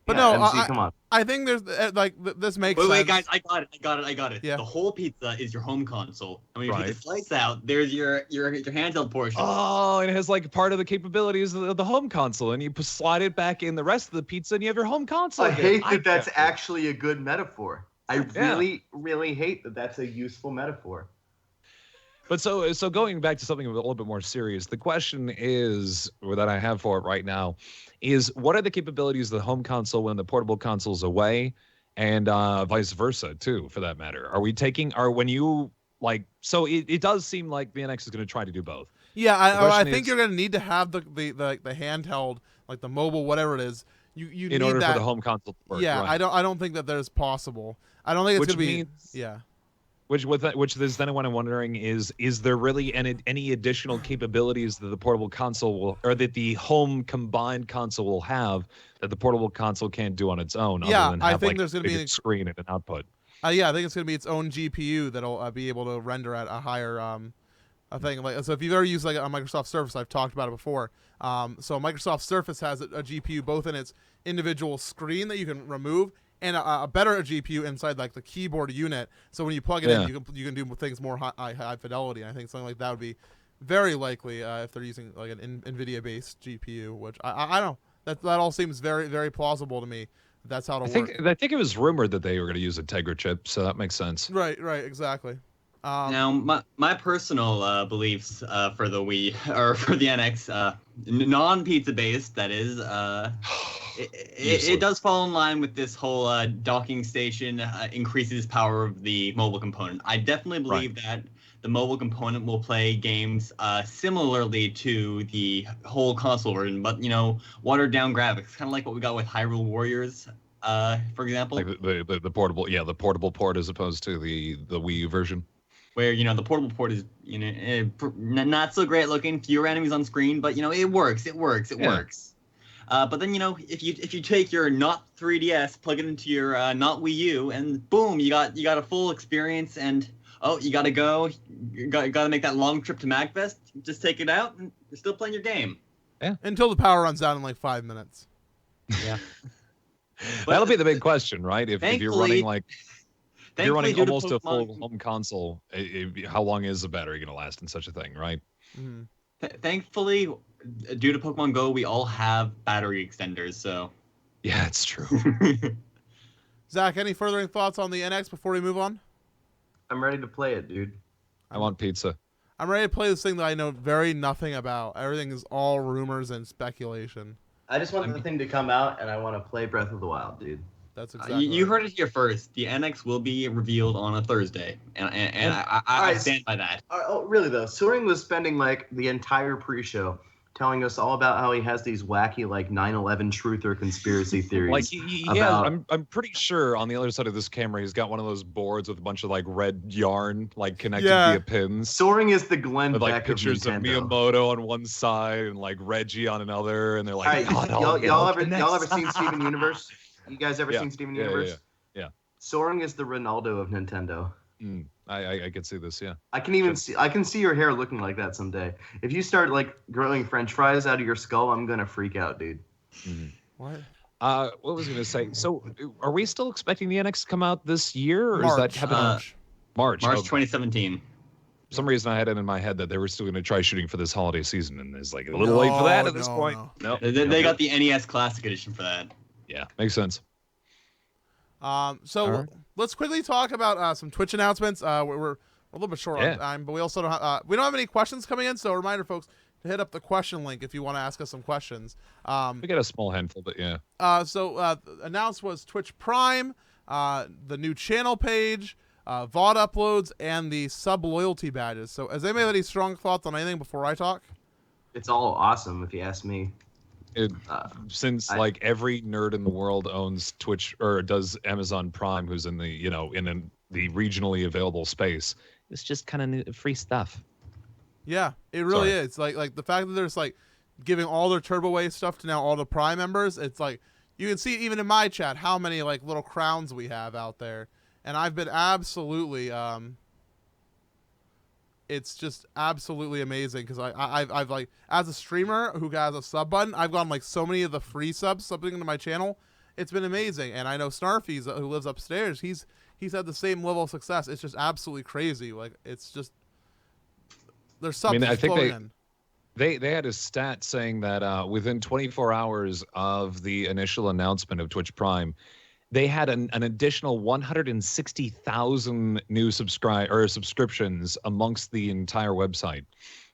But yeah, no, MC, come on. I think there's this makes sense. Wait, guys, I got it. Yeah. The whole pizza is your home console. And when you take the slice out, there's your handheld portion. Oh, and it has like part of the capabilities of the home console, and you slide it back in the rest of the pizza, and you have your home console. I hate that that's actually a good metaphor. I really hate that that's a useful metaphor. But so going back to something a little bit more serious, the question is that I have for it right now is what are the capabilities of the home console when the portable console's away, and vice versa too, for that matter. It does seem like the NX is going to try to do both. Yeah, I think you're going to need to have the handheld, like the mobile, whatever it is. You in need order that. for the home console to work. Yeah, right. I don't think that there's possible. I don't think it's going to be. Yeah. Which is then what I'm wondering is there really any additional capabilities that the portable console will, or that the home combined console will have that the portable console can't do on its own? Yeah, other than have, I think there's going to be a screen and an output. Yeah, I think it's going to be its own GPU that'll be able to render at a higher a thing. Like, so if you've ever used like a Microsoft Surface, I've talked about it before. So Microsoft Surface has a GPU both in its individual screen that you can remove, and a better GPU inside like the keyboard unit. So when you plug it in, you can do things more high fidelity. And I think something like that would be very likely if they're using like an NVIDIA based GPU, which I don't know. That all seems very, very plausible to me. That's how it'll work. I think it was rumored that they were going to use a Tegra chip, so that makes sense. Right, exactly. Now, my personal beliefs for the Wii or for the NX, non-pizza based, that is, it does fall in line with this whole docking station increases power of the mobile component. I definitely believe that the mobile component will play games similarly to the whole console version, but watered down graphics, kind of like what we got with Hyrule Warriors, for example. Like the portable, the portable port as opposed to the Wii U version. Where the portable port is not so great looking, fewer enemies on screen, but it works. It works. But then if you take your not 3DS, plug it into your not Wii U, and boom, you got a full experience. And you gotta go, you gotta make that long trip to MagFest. Just take it out, and you're still playing your game. Yeah. Until the power runs out in like 5 minutes. Yeah. That'll be the big question, right? If you're running like. If you're running almost a full home console, how long is the battery going to last in such a thing, right? Mm-hmm. Thankfully, due to Pokemon Go, we all have battery extenders, so... Yeah, it's true. Zach, any further thoughts on the NX before we move on? I'm ready to play it, dude. I want pizza. I'm ready to play this thing that I know very nothing about. Everything is all rumors and speculation. I just want the thing to come out, and I want to play Breath of the Wild, dude. That's exactly you heard it here first. The NX will be revealed on a Thursday, and I stand by that. Oh, really though? Soaring was spending like the entire pre-show telling us all about how he has these wacky like 9/11 truther conspiracy theories. I'm pretty sure on the other side of this camera he's got one of those boards with a bunch of like red yarn like connected via pins. Soaring is the Glenn with Beck like pictures of Miyamoto on one side and like Reggie on another, and they're like, y'all ever seen Steven Universe? You guys ever seen Steven Universe? Yeah. Soaring is the Ronaldo of Nintendo. I could see this, yeah. I can see your hair looking like that someday. If you start like growing French fries out of your skull, I'm gonna freak out, dude. What? What was I gonna say? So, are we still expecting the NX to come out this year, or March. is that happening? March 2017. For some reason, I had it in my head that they were still going to try shooting for this holiday season, and it's like a little late for that at this point. No. They got the NES Classic Edition for that. Yeah, makes sense. Let's quickly talk about some Twitch announcements. We're a little bit short Yeah. on time, but we also don't have any questions coming in. So a reminder, folks, to hit up the question link if you want to ask us some questions. We got a small handful, but yeah. So announced was Twitch Prime, the new channel page, VOD uploads, and the sub loyalty badges. So has anybody have any strong thoughts on anything before I talk? It's all awesome, if you ask me. Since like every nerd in the world owns Twitch or does Amazon Prime, who's in the the regionally available space, it's just kind of free stuff. Yeah, it really is. Like the fact that there's like giving all their Turbo Wave stuff to now all the Prime members. It's like you can see even in my chat how many like little crowns we have out there, and I've been absolutely it's just absolutely amazing because I've like as a streamer who has a sub button, I've gotten like so many of the free subs subbing into my channel. It's been amazing, and I know Snarfies who lives upstairs. He's had the same level of success. It's just absolutely crazy. Like it's just. There's something I think in. They had a stat saying that within 24 hours of the initial announcement of Twitch Prime, they had an additional 160,000 new subscriptions amongst the entire website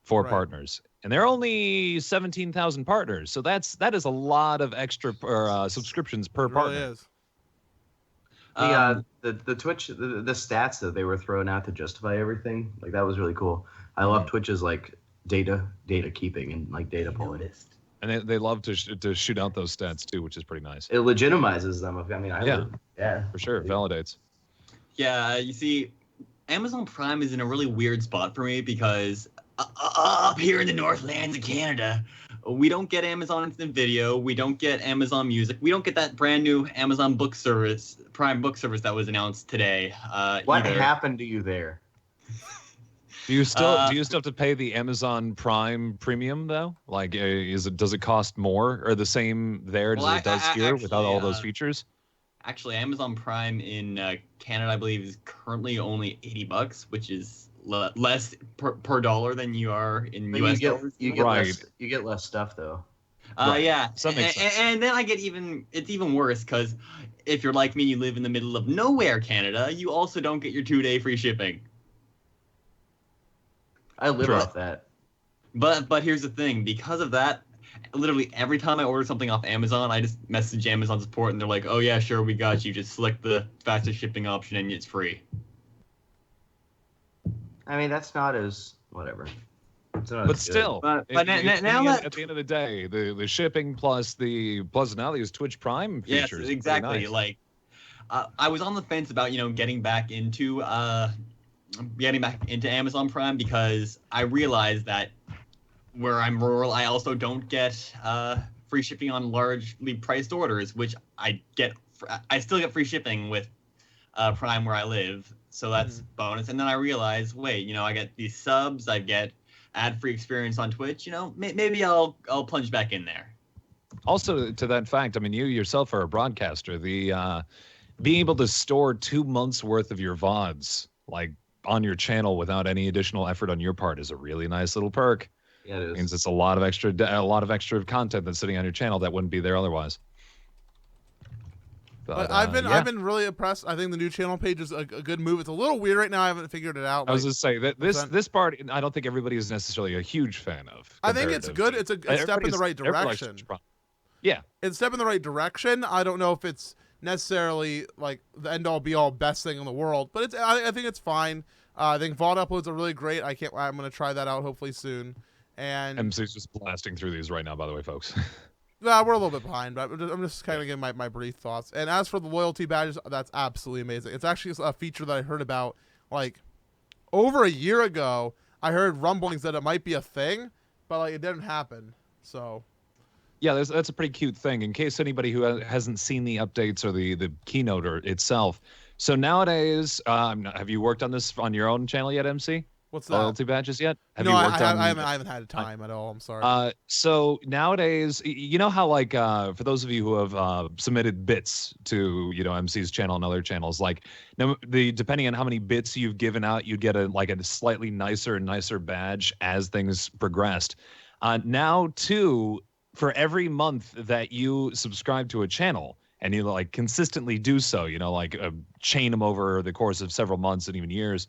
for partners. And there are only 17,000 partners, so that is a lot of extra subscriptions per partner. Really is. The Twitch the stats that they were throwing out to justify everything, like that was really cool. I love Twitch's like data keeping and like data pulling. And they love to shoot out those stats too, which is pretty nice. It legitimizes them. I mean, for sure, it validates. Yeah, you see, Amazon Prime is in a really weird spot for me because up here in the Northlands of Canada, we don't get Amazon Instant Video, we don't get Amazon Music, we don't get that brand new Amazon book service, Prime book service that was announced today. What happened to you there? Do you still have to pay the Amazon Prime premium though? Like, does it cost more or the same there as it does here without all those features? Actually, Amazon Prime in Canada, I believe, is currently only $80, which is less per dollar than you are in US dollars. You get less stuff though. Yeah, so that makes sense. And then it's even worse because if you're like me, you live in the middle of nowhere, Canada. You also don't get your 2-day free shipping. I live off that. But here's the thing. Because of that, literally every time I order something off Amazon, I just message Amazon support, and they're like, "Oh yeah, sure, we got you. Just select the fastest shipping option, and it's free." I mean, that's not as whatever. But still, now at the end of the day, the shipping plus now these Twitch Prime features. Yes, exactly. Nice. Like, I was on the fence about getting back into Amazon Prime because I realized that where I'm rural, I also don't get free shipping on largely priced orders, which I still get free shipping with Prime where I live, so that's bonus. And then I realized, wait, I get these subs, I get ad-free experience on Twitch. Maybe I'll plunge back in there. Also, to that fact, I mean, you yourself are a broadcaster. The being able to store 2 months worth of your VODs like on your channel without any additional effort on your part is a really nice little perk. Yeah, it is. It means it's a lot of extra content that's sitting on your channel that wouldn't be there otherwise. But I've been really impressed. I think the new channel page is a good move. It's a little weird right now. I haven't figured it out. I was just say that this part I don't think everybody is necessarily a huge fan of. I think it's good. It's a step in the right direction. Yeah, it's a step in the right direction. I don't know if it's necessarily like the end all be all best thing in the world, but I think it's fine. I think VOD uploads are really great. I'm going to try that out hopefully soon. And MC's just blasting through these right now, by the way, folks. We're a little bit behind, but I'm just kind of giving my brief thoughts. And as for the loyalty badges, that's absolutely amazing. It's actually a feature that I heard about like over a year ago. I heard rumblings that it might be a thing, but like it didn't happen. So yeah, that's a pretty cute thing. In case anybody who hasn't seen the updates or the keynote itself. So nowadays, have you worked on this on your own channel yet, MC? What's that? Loyalty badges yet? I haven't had time at all. I'm sorry. So nowadays, you know how like for those of you who have submitted bits to MC's channel and other channels, like depending on how many bits you've given out, you'd get a slightly nicer badge as things progressed. Now too, for every month that you subscribe to a channel and you like consistently do so, like chain them over the course of several months and even years,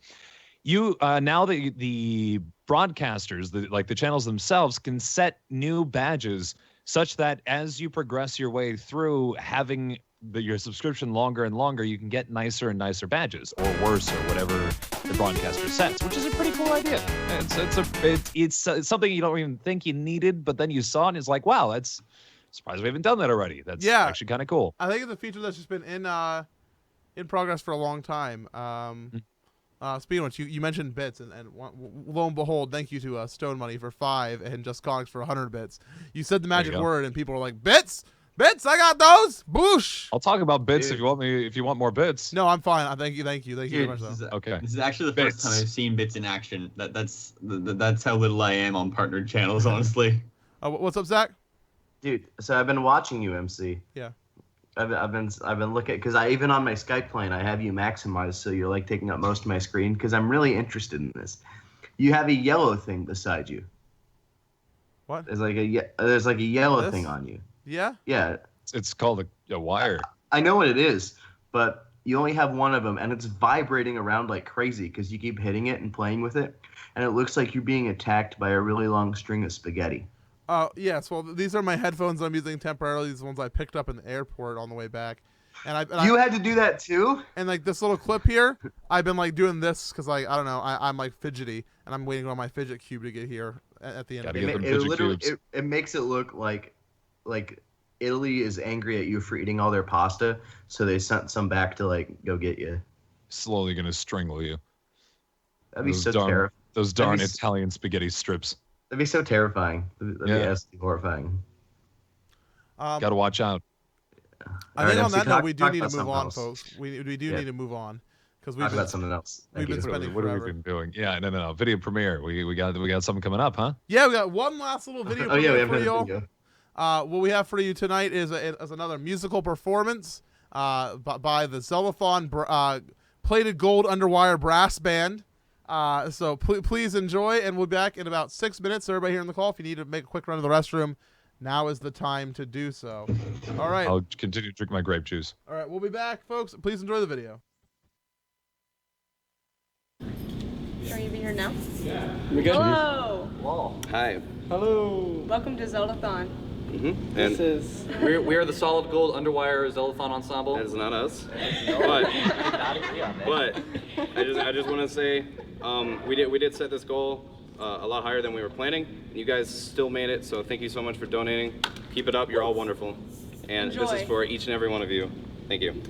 You now that the broadcasters, the channels themselves, can set new badges such that as you progress your way through having your subscription longer and longer, you can get nicer and nicer badges, or worse, or whatever the broadcaster sets, which is a pretty cool idea. It's something you don't even think you needed, but then you saw it and it's like, wow, that's surprised we haven't done that already. That's actually kind of cool. I think it's a feature that's just been in progress for a long time. Speaking of which, you mentioned bits, and lo and behold, thank you to Stone Money for 5 and Just Comics for 100 bits. You said the magic word, and people are like, bits, I got those. Boosh. I'll talk about bits if you want more bits. No, I'm fine. Thank you very much. Okay. This is actually the first time I've seen bits in action. That's how little I am on partnered channels, honestly. What's up, Zach? Dude, so I've been watching you, MC. Yeah. I've been looking, because even on my Skype plane I have you maximized so you're like taking up most of my screen, because I'm really interested in this. You have a yellow thing beside you. What? There's like a yellow thing on you. Yeah. Yeah. It's called a wire. I know what it is, but you only have one of them, and it's vibrating around like crazy because you keep hitting it and playing with it, and it looks like you're being attacked by a really long string of spaghetti. Yes. Well, these are my headphones I'm using temporarily. These ones I picked up in the airport on the way back. And you had to do that too? And like this little clip here, I've been like doing this because like I don't know, I'm like fidgety, and I'm waiting on my fidget cube to get here at the end. It makes it look like Italy is angry at you for eating all their pasta, so they sent some back to like go get you. Slowly gonna strangle you. That'd be so terrifying. Those darn Italian spaghetti strips. That'd be so terrifying. That'd be absolutely horrifying. Gotta watch out. I think on that note, we do need to move on, folks. We do need to move on because we've got something else. We've been spending what forever. have we been doing? Yeah, no. Video premiere. We got something coming up, huh? Yeah, we got one last little video premiere for y'all. Video. What we have for you tonight is another musical performance by the Zeldathon Plated Gold Underwire Brass Band. So please enjoy, and we'll be back in about 6 minutes. So everybody here in the call, if you need to make a quick run to the restroom, now is the time to do so. All right. I'll continue to drink my grape juice. All right, we'll be back, folks. Please enjoy the video. Are you here now? Yeah. We good? Hello. Whoa. Hi. Hello. Welcome to Zeldathon. Mm-hmm. We are the Solid Gold Underwire Zeldathon Ensemble. That is not us. But I just want to say we did set this goal a lot higher than we were planning. You guys still made it, so thank you so much for donating. Keep it up. You're all wonderful. And Enjoy. This is for each and every one of you. Thank you.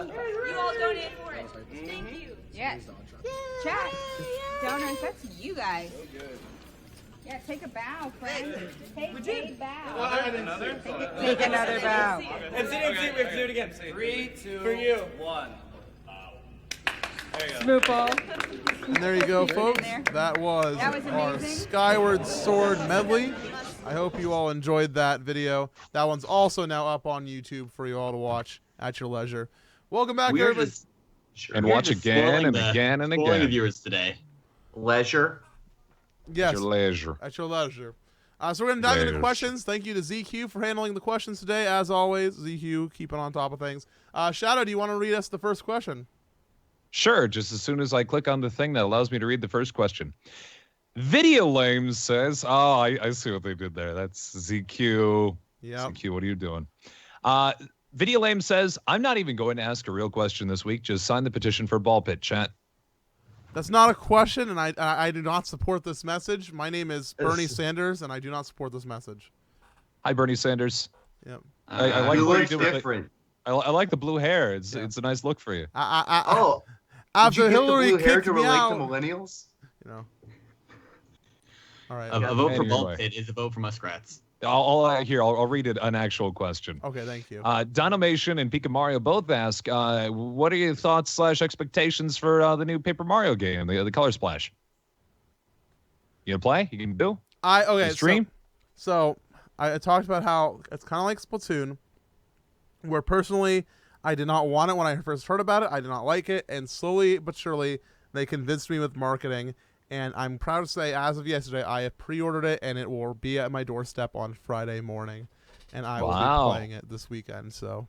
You all donated for it. Thank you. Yes. Chat. Donuts, that's you guys. Yeah, take a bow, friends. Take a bow. Take another bow. And we have to do it again. 3, 2, for you. 1. Smoople. And there you go, folks. That was our Skyward Sword medley. I hope you all enjoyed that video. That one's also now up on YouTube for you all to watch at your leisure. Welcome back, everybody. And watch again and again and again. The viewers today. Leisure. Yes. At your leisure. At your leisure. So we're going to dive into questions. Thank you to ZQ for handling the questions today. As always, ZQ keeping on top of things. Shadow, do you want to read us the first question? Sure, just as soon as I click on the thing that allows me to read the first question. Video Lame says, oh, I see what they did there. That's ZQ. Yeah. ZQ, what are you doing? Video Lame says, I'm not even going to ask a real question this week. Just sign the petition for ball pit, chat. That's not a question, and I do not support this message. My name is Bernie Sanders, and I do not support this message. Hi, Bernie Sanders. Yep. I like you what look you do different. I like the blue hair. It's a nice look for you. After did you Hillary get the blue hair kicked to me relate out, to millennials? you know. All right. A vote for Anyway. ball pit is a vote for muskrats. I'll read it an actual question. Okay, thank you. Dynamation and Pika Mario both ask, what are your thoughts / expectations for the new Paper Mario game, the Color Splash? You gonna play? You can do? Okay. Stream? So I talked about how it's kind of like Splatoon, where personally I did not want it when I first heard about it. I did not like it, and slowly but surely they convinced me with marketing. And I'm proud to say, as of yesterday, I have pre-ordered it, and it will be at my doorstep on Friday morning, and I will be playing it this weekend. So,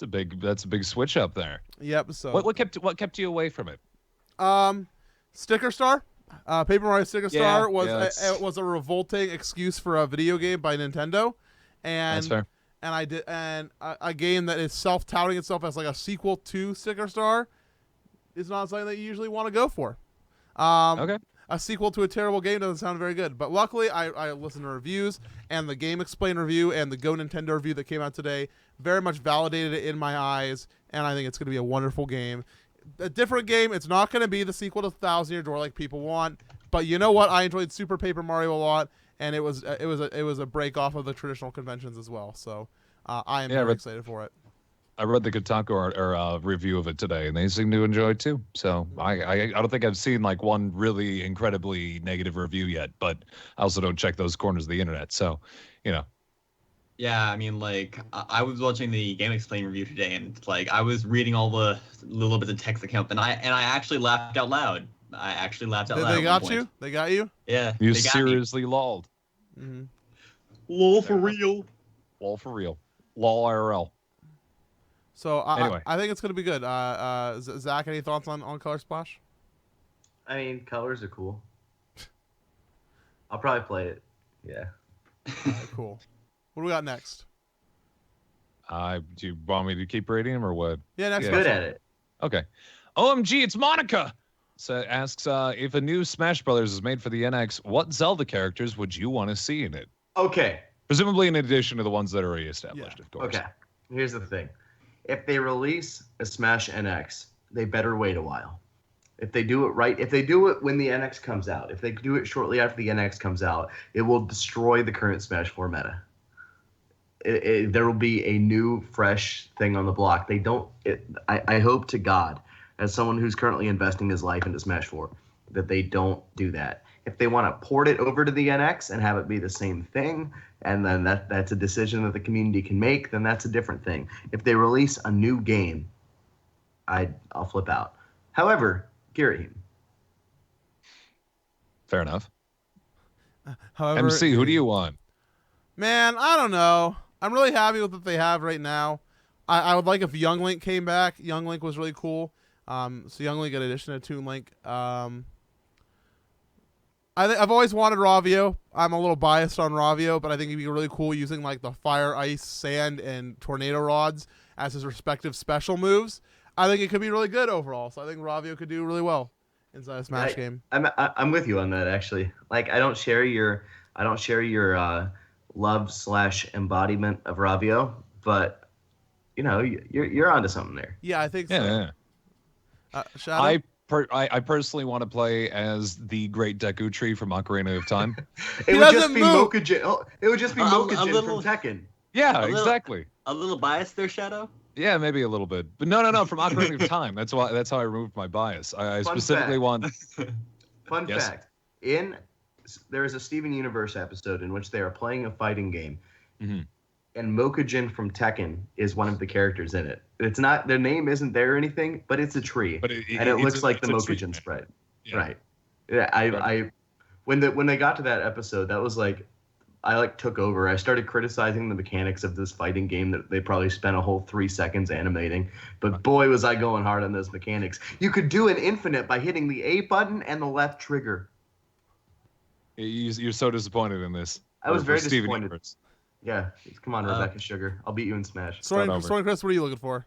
that's a big switch up there. Yep. So, what kept you away from it? Sticker Star, Paper Mario Sticker Star was a revolting excuse for a video game by Nintendo, and that's fair. And a game that is self-touting itself as like a sequel to Sticker Star is not something that you usually want to go for. Okay. A sequel to a terrible game doesn't sound very good. But luckily, I listened to reviews, and the Game Explain review and the Go Nintendo review that came out today very much validated it in my eyes, and I think it's going to be a wonderful game. A different game. It's not going to be the sequel to Thousand Year Door like people want, but you know what? I enjoyed Super Paper Mario a lot, and it was a break off of the traditional conventions as well. So I am very excited for it. I read the Kotaku review of it today, and they seem to enjoy it too. So I don't think I've seen like one really incredibly negative review yet, but I also don't check those corners of the internet. So, you know. Yeah, I mean, like, I was watching the Game Explain review today, and like, I was reading all the little bits of text that came up, and I actually laughed out loud. I actually laughed out loud. They got you? They got you? Yeah. You seriously lolled. Mm-hmm. Lol for real. Lol for real. Lol IRL. So anyway. I think it's going to be good. Zach, any thoughts on Color Splash? I mean, colors are cool. I'll probably play it. Yeah. All right, cool. What do we got next? Do you want me to keep reading them or what? Yeah, next. Good at it. Okay. OMG, it's Monica. So asks if a new Smash Brothers is made for the NX, what Zelda characters would you want to see in it? Okay. Presumably in addition to the ones that are already established, of course. Okay. Here's the thing. If they release a Smash NX, they better wait a while. If they do it right, if they do it when the NX comes out, if they do it shortly after the NX comes out, it will destroy the current Smash 4 meta. There will be a new, fresh thing on the block. They don't. I hope to God, as someone who's currently investing his life into Smash 4, that they don't do that. If they want to port it over to the NX and have it be the same thing, and then that's a decision that the community can make, then that's a different thing. If they release a new game, I'll flip out. However, Gary. Fair enough. However, MC, who do you want? Man, I don't know. I'm really happy with what they have right now. I would like if Young Link came back. Young Link was really cool. So Young Link in addition to Toon Link. I've always wanted Ravio. I'm a little biased on Ravio, but I think it'd be really cool using like the fire, ice, sand, and tornado rods as his respective special moves. I think it could be really good overall. So I think Ravio could do really well inside a Smash game. I'm with you on that actually. Like I don't share your love / embodiment of Ravio, but you're onto something there. Yeah, I think so. Yeah. Shadow? I personally want to play as the Great Deku Tree from Ocarina of Time. It would just be Mokujin. Oh, it would just be Mokujin little- from Tekken. Yeah, exactly. A little biased there, Shadow? Yeah, maybe a little bit, but no, from Ocarina of Time. That's how I removed my bias. I specifically want. Fun fact: there is a Steven Universe episode in which they are playing a fighting game, and Mokujin from Tekken is one of the characters in it. It's not their name isn't there or anything, but it's a tree, and it looks like the Mokujin sprite. Yeah. Right? Yeah, I when they got to that episode, that was like. I took over. I started criticizing the mechanics of this fighting game that they probably spent a whole 3 seconds animating. But boy, was I going hard on those mechanics. You could do an infinite by hitting the A button and the left trigger. You're so disappointed in this. I was very Steven disappointed. Universe. Yeah, come on, Rebecca Sugar. I'll beat you in Smash. Sorry, Chris, what are you looking for?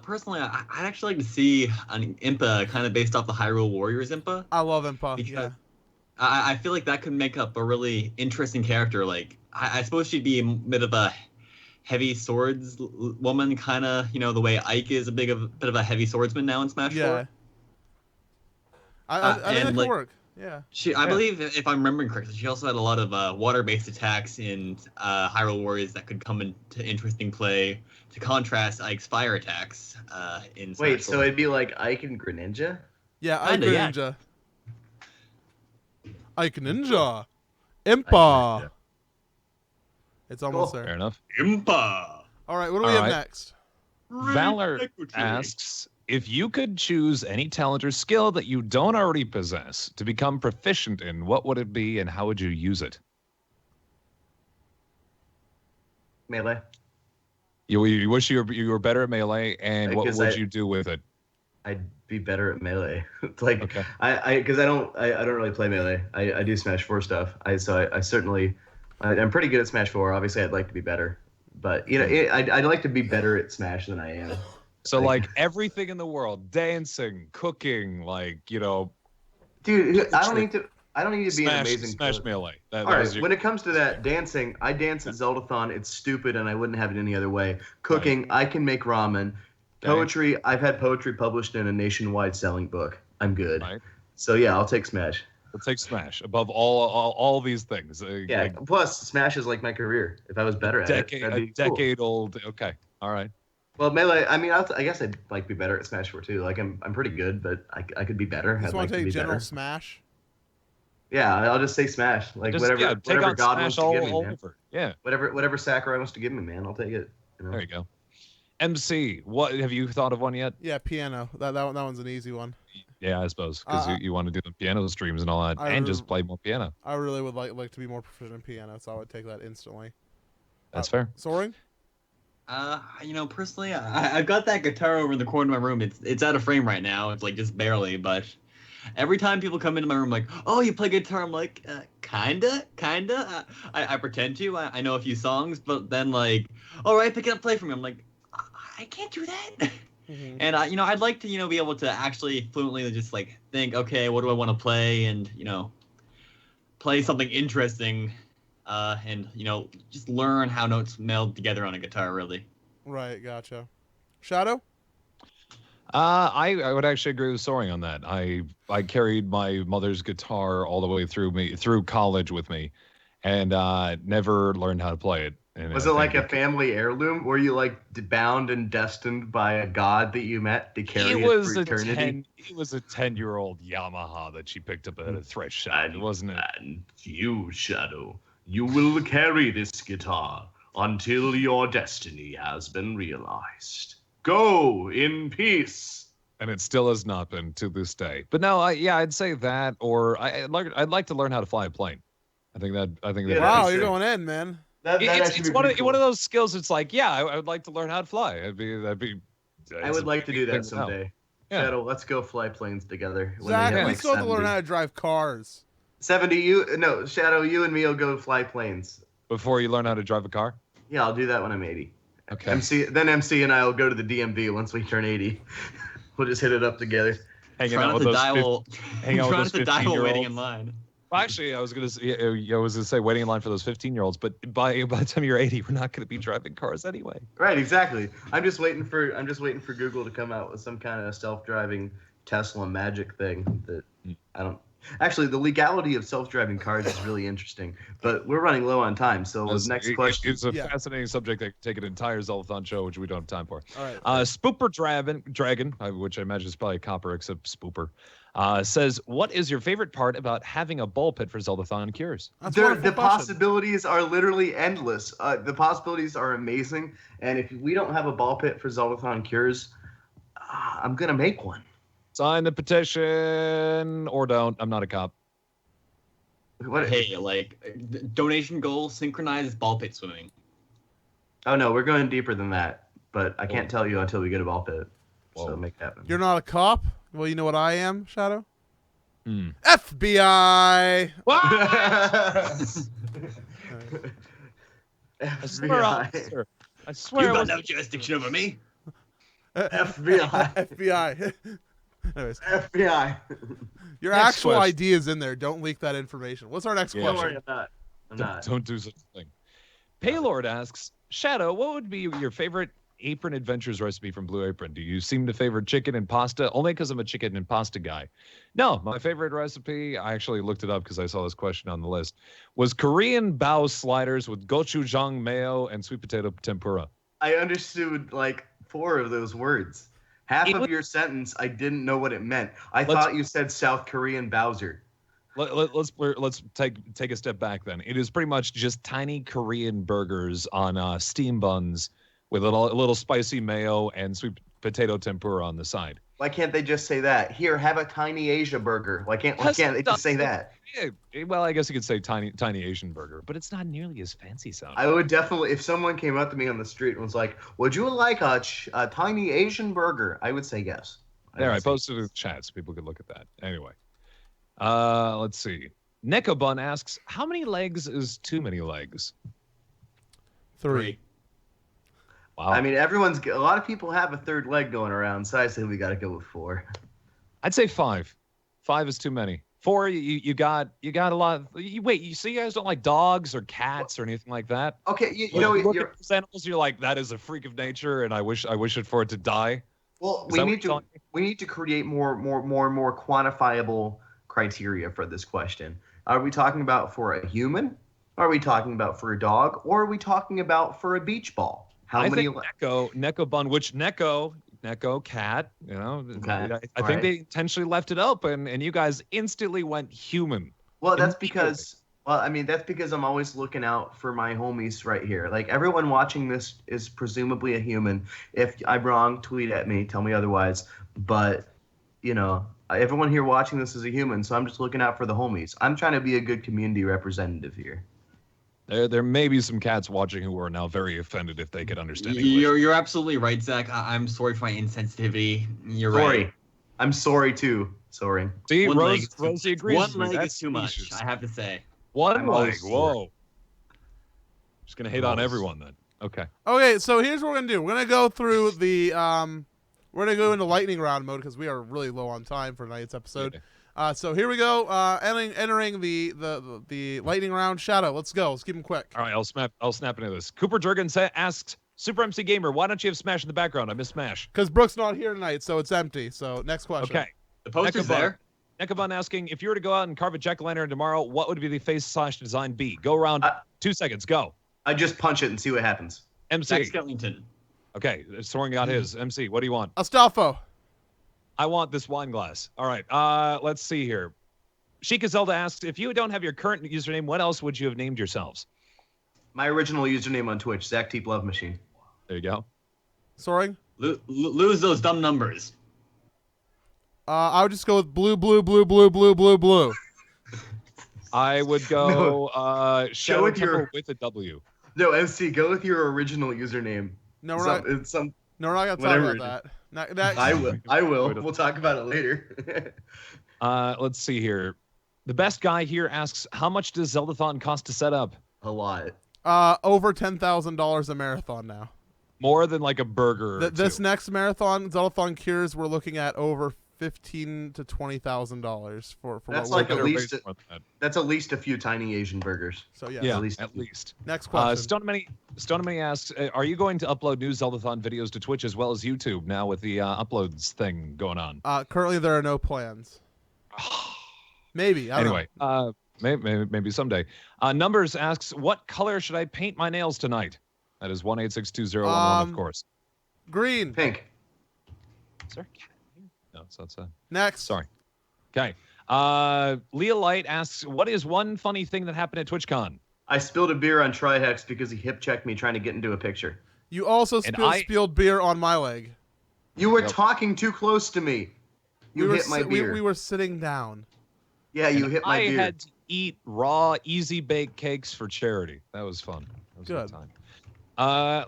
Personally, I'd actually like to see an Impa kind of based off the Hyrule Warriors Impa. I love Impa, because I feel like that could make up a really interesting character. Like, I suppose she'd be a bit of a heavy swords woman, kind of, the way Ike is a bit of a heavy swordsman now in Smash 4. I think that could work. Yeah. I believe, if I'm remembering correctly, she also had a lot of water-based attacks in Hyrule Warriors that could come into interesting play to contrast Ike's fire attacks in Smash 4. Wait, so it'd be like Ike and Greninja? Yeah, Ike Greninja. Ike Ninja. Impa. It's almost there. Fair enough. Impa. All right, what do we have next? Valor asks, if you could choose any talent or skill that you don't already possess to become proficient in, what would it be and how would you use it? Melee. You wish you were better at melee, and what would you do with it? I'd be better at melee. Like okay. Because I don't really play melee. I do Smash 4 stuff. I'm pretty good at Smash 4. Obviously, I'd like to be better, but I'd like to be better at Smash than I am. So like everything in the world, dancing, cooking, Dude, I don't need to be an amazing Smash cook. Melee. All right, when it comes to that dancing, I dance at Zeldathon. It's stupid, and I wouldn't have it any other way. Cooking, I can make ramen. Poetry, I've had poetry published in a nationwide selling book. I'm good. Right. So yeah, I'll take Smash. I'll take Smash above all these things. Yeah. Plus, Smash is like my career. If I was better at it, that'd be cool. Decade old. Okay. All right. Well, melee. I mean, I guess I'd like to be better at Smash 4 too. Like I'm pretty good, but I could be better. You just want to take General Smash? Yeah, I'll just say Smash. Like whatever God wants to give me, man. Yeah. Whatever Sakurai wants to give me, man. I'll take it. There you go. MC, what have you thought of one yet? Yeah, piano. That one's an easy one. Yeah, I suppose because you want to do the piano streams and all that, and just play more piano. I really would like to be more proficient in piano, so I would take that instantly. That's fair. Soaring? Personally, I've got that guitar over in the corner of my room. It's out of frame right now. It's like just barely, but every time people come into my room, like, oh, you play guitar? I'm like, kinda. I pretend to. I know a few songs, but then like, all right, pick it up, play for me. I'm like, I can't do that. Mm-hmm. And I'd like to be able to actually fluently just like think, okay, what do I want to play, and play something interesting, and just learn how notes meld together on a guitar. Really. Right. Gotcha. Shadow. I would actually agree with Soaring on that. I carried my mother's guitar all the way through college with me, and never learned how to play it. And was it like a family heirloom? Were you like bound and destined by a god that you met to carry it for eternity? It was a 10-year-old Yamaha that she picked up at a thrift shop, wasn't it? And you, Shadow, you will carry this guitar until your destiny has been realized. Go in peace. And it still has not been to this day. But no, I'd say that, or I'd like to learn how to fly a plane. I think that. Wow, you're going in, man. It's one of those skills. It's like, I would like to learn how to fly. I would like to do that someday. Yeah. Shadow, let's go fly planes together. Zach, we still have to learn how to drive cars. 70, Shadow, you and me will go fly planes. Before you learn how to drive a car? Yeah, I'll do that when I'm 80. Okay. MC and I will go to the DMV once we turn 80. We'll just hit it up together. Hanging out with those 15-year-olds. Waiting in line. Well, actually, I was gonna say waiting in line for those 15-year-olds, but by the time you're 80, we're not gonna be driving cars anyway. Right, exactly. I'm just waiting for Google to come out with some kind of self-driving Tesla magic thing that I don't. Actually, the legality of self-driving cars is really interesting, but we're running low on time. So next question. It's a fascinating subject that could take an entire Zeldathon show, which we don't have time for. All right. Spooper Dragon, which I imagine is probably copper except Spooper, says, "What is your favorite part about having a ball pit for Zeldathon Cures?" The possibilities are literally endless. The possibilities are amazing, and if we don't have a ball pit for Zeldathon Cures, I'm gonna make one. Sign the petition or don't. I'm not a cop. Hey, like, donation goal, synchronized ball pit swimming. Oh no, we're going deeper than that, but I can't tell you until we get a ball pit. Whoa. So make it happen. You're not a cop? Well, you know what I am, Shadow? FBI! I swear, officer. I swear. You got no jurisdiction over me. FBI. FBI. Anyways, FBI. your Next actual question. ID is in there. Don't leak that information. What's our next Yeah. Don't question? worry about it. Don't do such a thing. Paylord asks, Shadow, what would be your favorite Apron Adventures recipe from Blue Apron? Do you seem to favor chicken and pasta? Only because I'm a chicken and pasta guy. No, my favorite recipe, I actually looked it up because I saw this question on the list, was Korean bao sliders with gochujang mayo and sweet potato tempura. I understood like 4 of those words. Half of your sentence, I didn't know what it meant. I thought you said South Korean Bowser. Let's take a step back then. It is pretty much just tiny Korean burgers on steam buns with a little spicy mayo and sweet potato tempura on the side. Why can't they just say that? Here, have a tiny Asia burger. Why can't they just say that? Yeah, well, I guess you could say tiny Asian burger, but it's not nearly as fancy sounding. I would definitely, if someone came up to me on the street and was like, "Would you like a tiny Asian burger?" I would say yes. I posted it in the chat so people could look at that. Anyway, let's see. Nekobun asks, how many legs is too many legs? 3. Wow. I mean, a lot of people have a third leg going around, so I say we got to go with 4. I'd say 5. 5 is too many. 4, you got a lot. So you guys don't like dogs or cats or anything like that? Okay, you look at those animals. You're like, that is a freak of nature, and I wish it for it to die. Well, we need to create more quantifiable criteria for this question. Are we talking about for a human? Are we talking about for a dog? Or are we talking about for a beach ball? I think Neko Bun, which Neko cat, Okay. I think they intentionally left it open, and you guys instantly went human. Well, that's because I'm always looking out for my homies right here. Like, everyone watching this is presumably a human. If I'm wrong, tweet at me, tell me otherwise. But, everyone here watching this is a human, so I'm just looking out for the homies. I'm trying to be a good community representative here. There may be some cats watching who are now very offended if they could understand English. You're absolutely right, Zach. I'm sorry for my insensitivity. You're right. I'm sorry too. Sorry. See, Rosie agrees. One leg is too much, I have to say. One leg. Whoa. Just gonna hate on everyone then. Okay. Okay, so here's what we're gonna do. We're gonna go through the we're gonna go into lightning round mode because we are really low on time for tonight's episode. Yeah. So here we go. Entering the lightning round. Shadow, let's go. Let's keep them quick. All right, I'll snap into this. Cooper Durgan asks, SuperMCGamer, why don't you have Smash in the background? I miss Smash. Because Brooke's not here tonight, so it's empty. So next question. Okay. The poster's there. Nekabun asking, if you were to go out and carve a jack-o'-lantern tomorrow, what would be the face/design be? Go around 2 seconds. Go. I just punch it and see what happens. MC. Zach Skellington. Okay, Soren got his. MC, what do you want? Astolfo. I want this wine glass. All right, let's see here. Sheikah Zelda asks, if you don't have your current username, what else would you have named yourselves? My original username on Twitch, Zach Teep Love Machine. There you go. Soaring. Lose those dumb numbers. I would just go with blue. I would go Shadow with Temple with a W. No, MC, go with your original username. No, we're not gonna talk about that. I will. We'll talk about it later. Let's see here. The best guy here asks, how much does Zeldathon cost to set up? A lot. Over $10,000 a marathon now. More than like a burger. This next marathon, Zeldathon Cures, we're looking at over $15,000 to $20,000 for That's what like we're at doing. least that's at least a few tiny Asian burgers. So yeah, Yeah, at least. at least. Next question. Stonemany asks, are you going to upload new Zeldathon videos to Twitch as well as YouTube now with the uploads thing going on? Currently, there are no plans. Maybe. I don't know. Maybe someday. Numbers asks, what color should I paint my nails tonight? That is 1862011, of course. Green. Pink. Is there a cat here? No, it's outside. Next. Sorry. Okay. Leah Light asks, what is one funny thing that happened at TwitchCon? I spilled a beer on Trihex because he hip checked me trying to get into a picture. You also spilled beer on my leg. You were talking too close to me. You hit my beer. We were sitting down. Yeah, you hit my beer. I had to eat raw, easy baked cakes for charity. That was fun. That was a good time.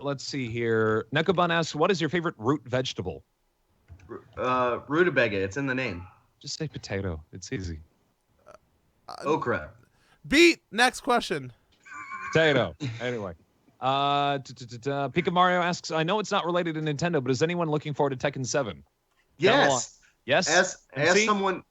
Let's see here. Nekobun asks, what is your favorite root vegetable? Rutabaga. It's in the name. Just say potato. It's easy. Okra. Beat. Next question. Potato. Anyway. Pika Mario asks, I know it's not related to Nintendo, but is anyone looking forward to Tekken 7? Yes. Yes. As someone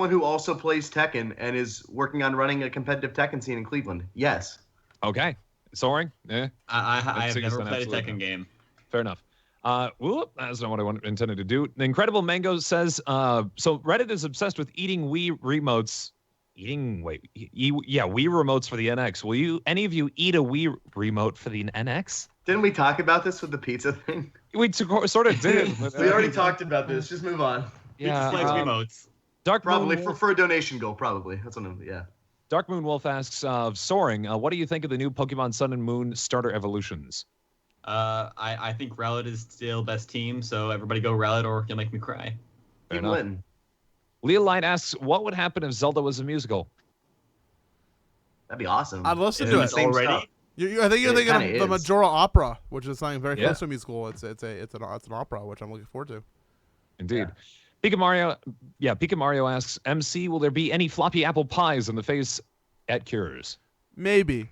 who also plays Tekken and is working on running a competitive Tekken scene in Cleveland. Yes. Okay. Soaring? Yeah. I have never played a Tekken game. Fair enough. That's not what I intended to do. The Incredible Mango says, so Reddit is obsessed with eating Wii remotes. Wii remotes for the NX. Will any of you eat a Wii remote for the NX? Didn't we talk about this with the pizza thing? We sort of did. We already talked about this. Just move on. Yeah. Pizza remotes. Probably for a donation goal. Probably that's what. Yeah. Dark Moon Wolf asks, Soaring, what do you think of the new Pokemon Sun and Moon starter evolutions? I think Rowlet is still best team, so everybody go Rowlet or you'll make me cry. Keep Linton. Leah Light asks, what would happen if Zelda was a musical? That'd be awesome. I'd listen to it already. I think you're thinking of the Majora Opera, which is something very close to a musical. It's an opera, which I'm looking forward to. Indeed. Yeah. Pika Mario asks, MC, will there be any floppy apple pies in the face at Cures? Maybe.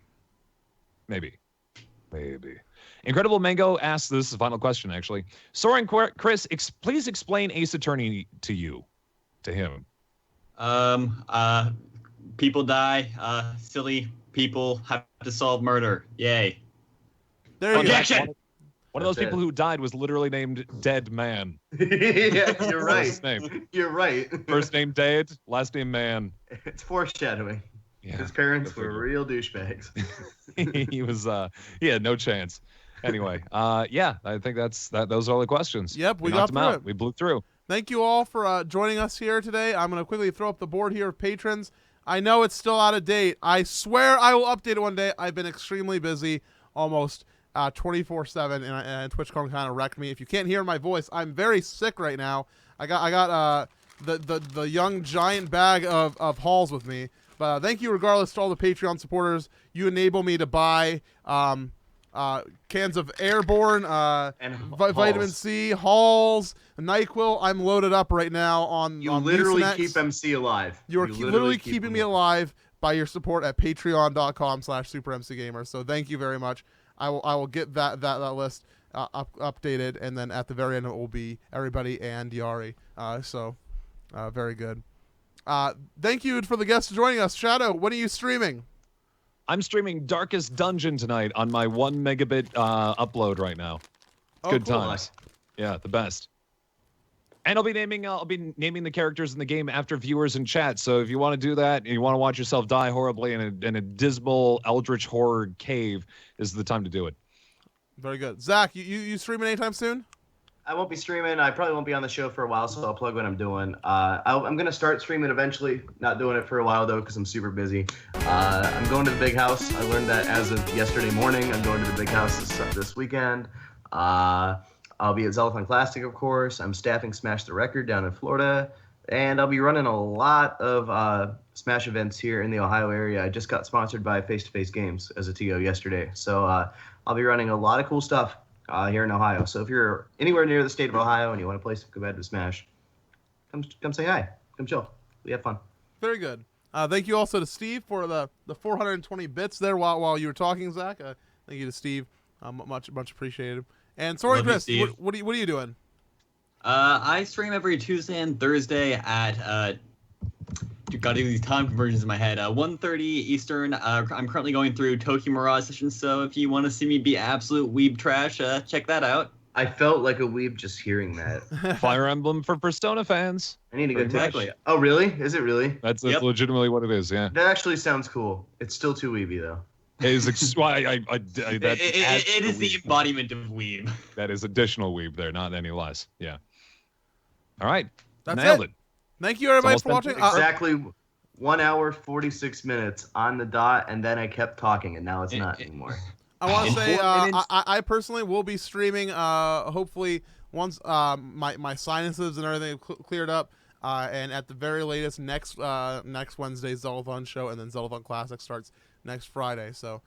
Incredible Mango asks, this is the final question, actually. Soaring Chris, please explain Ace Attorney to him. People die. Silly people have to solve murder. Yay. There you Objection! One of those people who died was literally named Dead Man. Yeah, you're right. His name. You're right. First name Dead, last name Man. It's foreshadowing. Yeah, his parents were real douchebags. He had no chance. Anyway, I think those are all the questions. Yep, we got got them through out. it. We blew through. Thank you all for joining us here today. I'm going to quickly throw up the board here of patrons. I know it's still out of date. I swear I will update it one day. I've been extremely busy, almost 24/7, and TwitchCon kind of wrecked me. If you can't hear my voice, I'm very sick right now. I got the young giant bag of halls with me. But thank you regardless to all the Patreon supporters. You enable me to buy cans of Airborne, and vitamin C, Halls, NyQuil. I'm loaded up right now on literally Mucinex. keep MC alive. You are literally keeping me alive by your support at patreon.com/SuperMCGamer. So thank you very much. I will get that list updated, and then at the very end it will be everybody and Yari. Very good. Thank you for the guests joining us. Shadow, when are you streaming? I'm streaming Darkest Dungeon tonight on my 1 megabit upload right now. Good cool. times. Yeah, the best. And I'll be naming the characters in the game after viewers in chat. So if you want to do that, and you want to watch yourself die horribly in a dismal eldritch horror cave, this is the time to do it. Very good. Zach, you streaming anytime soon? I won't be streaming. I probably won't be on the show for a while, so I'll plug what I'm doing. I'm going to start streaming eventually. Not doing it for a while, though, because I'm super busy. I'm going to the big house. I learned that as of yesterday morning. I'm going to the big house this weekend. I'll be at Zeldathon Classic, of course. I'm staffing Smash the Record down in Florida. And I'll be running a lot of Smash events here in the Ohio area. I just got sponsored by Face to Face Games as a TO yesterday. So I'll be running a lot of cool stuff here in Ohio. So if you're anywhere near the state of Ohio and you want to play some competitive Smash, come say hi. Come chill. We have fun. Very good. Thank you also to Steve for the 420 bits there while you were talking, Zach. Thank you to Steve. Much appreciated. And sorry, Chris, what are you doing? I stream every Tuesday and Thursday at gotta do these time conversions in my head. 1:30 Eastern. I'm currently going through Tokyo Mirage sessions, so if you want to see me be absolute weeb trash, check that out. I felt like a weeb just hearing that. Fire Emblem for Persona fans. I need to go Exactly. touch. Oh, really? Is it really? That's Yep. legitimately what it is. Yeah. That actually sounds cool. It's still too weeby though. It is It is the embodiment of weeb. That is additional weeb there, not any less. Yeah. All right. That's Nailed it. Thank you, everybody, It's for watching. almost Exactly 1 hour 46 minutes on the dot, and then I kept talking, and now it's not anymore. I want In to say 4 minutes- I personally will be streaming hopefully once my sinuses and everything have cleared up, and at the very latest next Wednesday Zeldathon show, and then Zeldathon Classic starts next Friday. So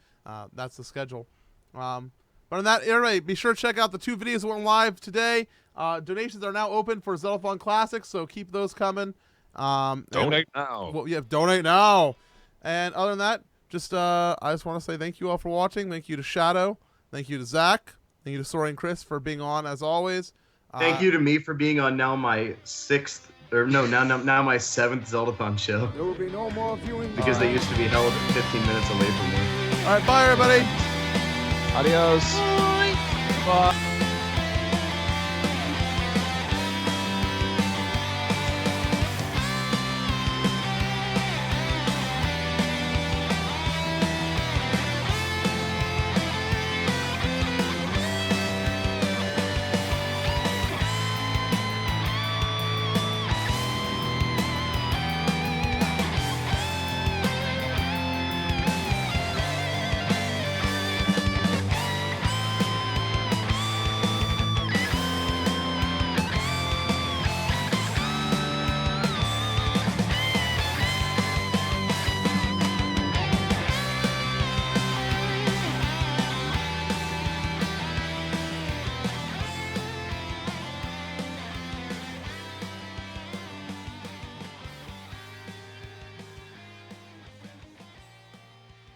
that's the schedule. But on that, everybody, be sure to check out the 2 videos that went live today. Donations are now open for Zeldathon Classic, so keep those coming. Donate now. Well, yeah, donate now. And other than that, I just want to say thank you all for watching. Thank you to Shadow. Thank you to Zach. Thank you to Soaring Chris for being on as always. Thank you to me for being on now my 7th Zeldathon show. There will be no more viewing. Because they used to be held 15 minutes away from me. All right, bye everybody. Adios. Bye.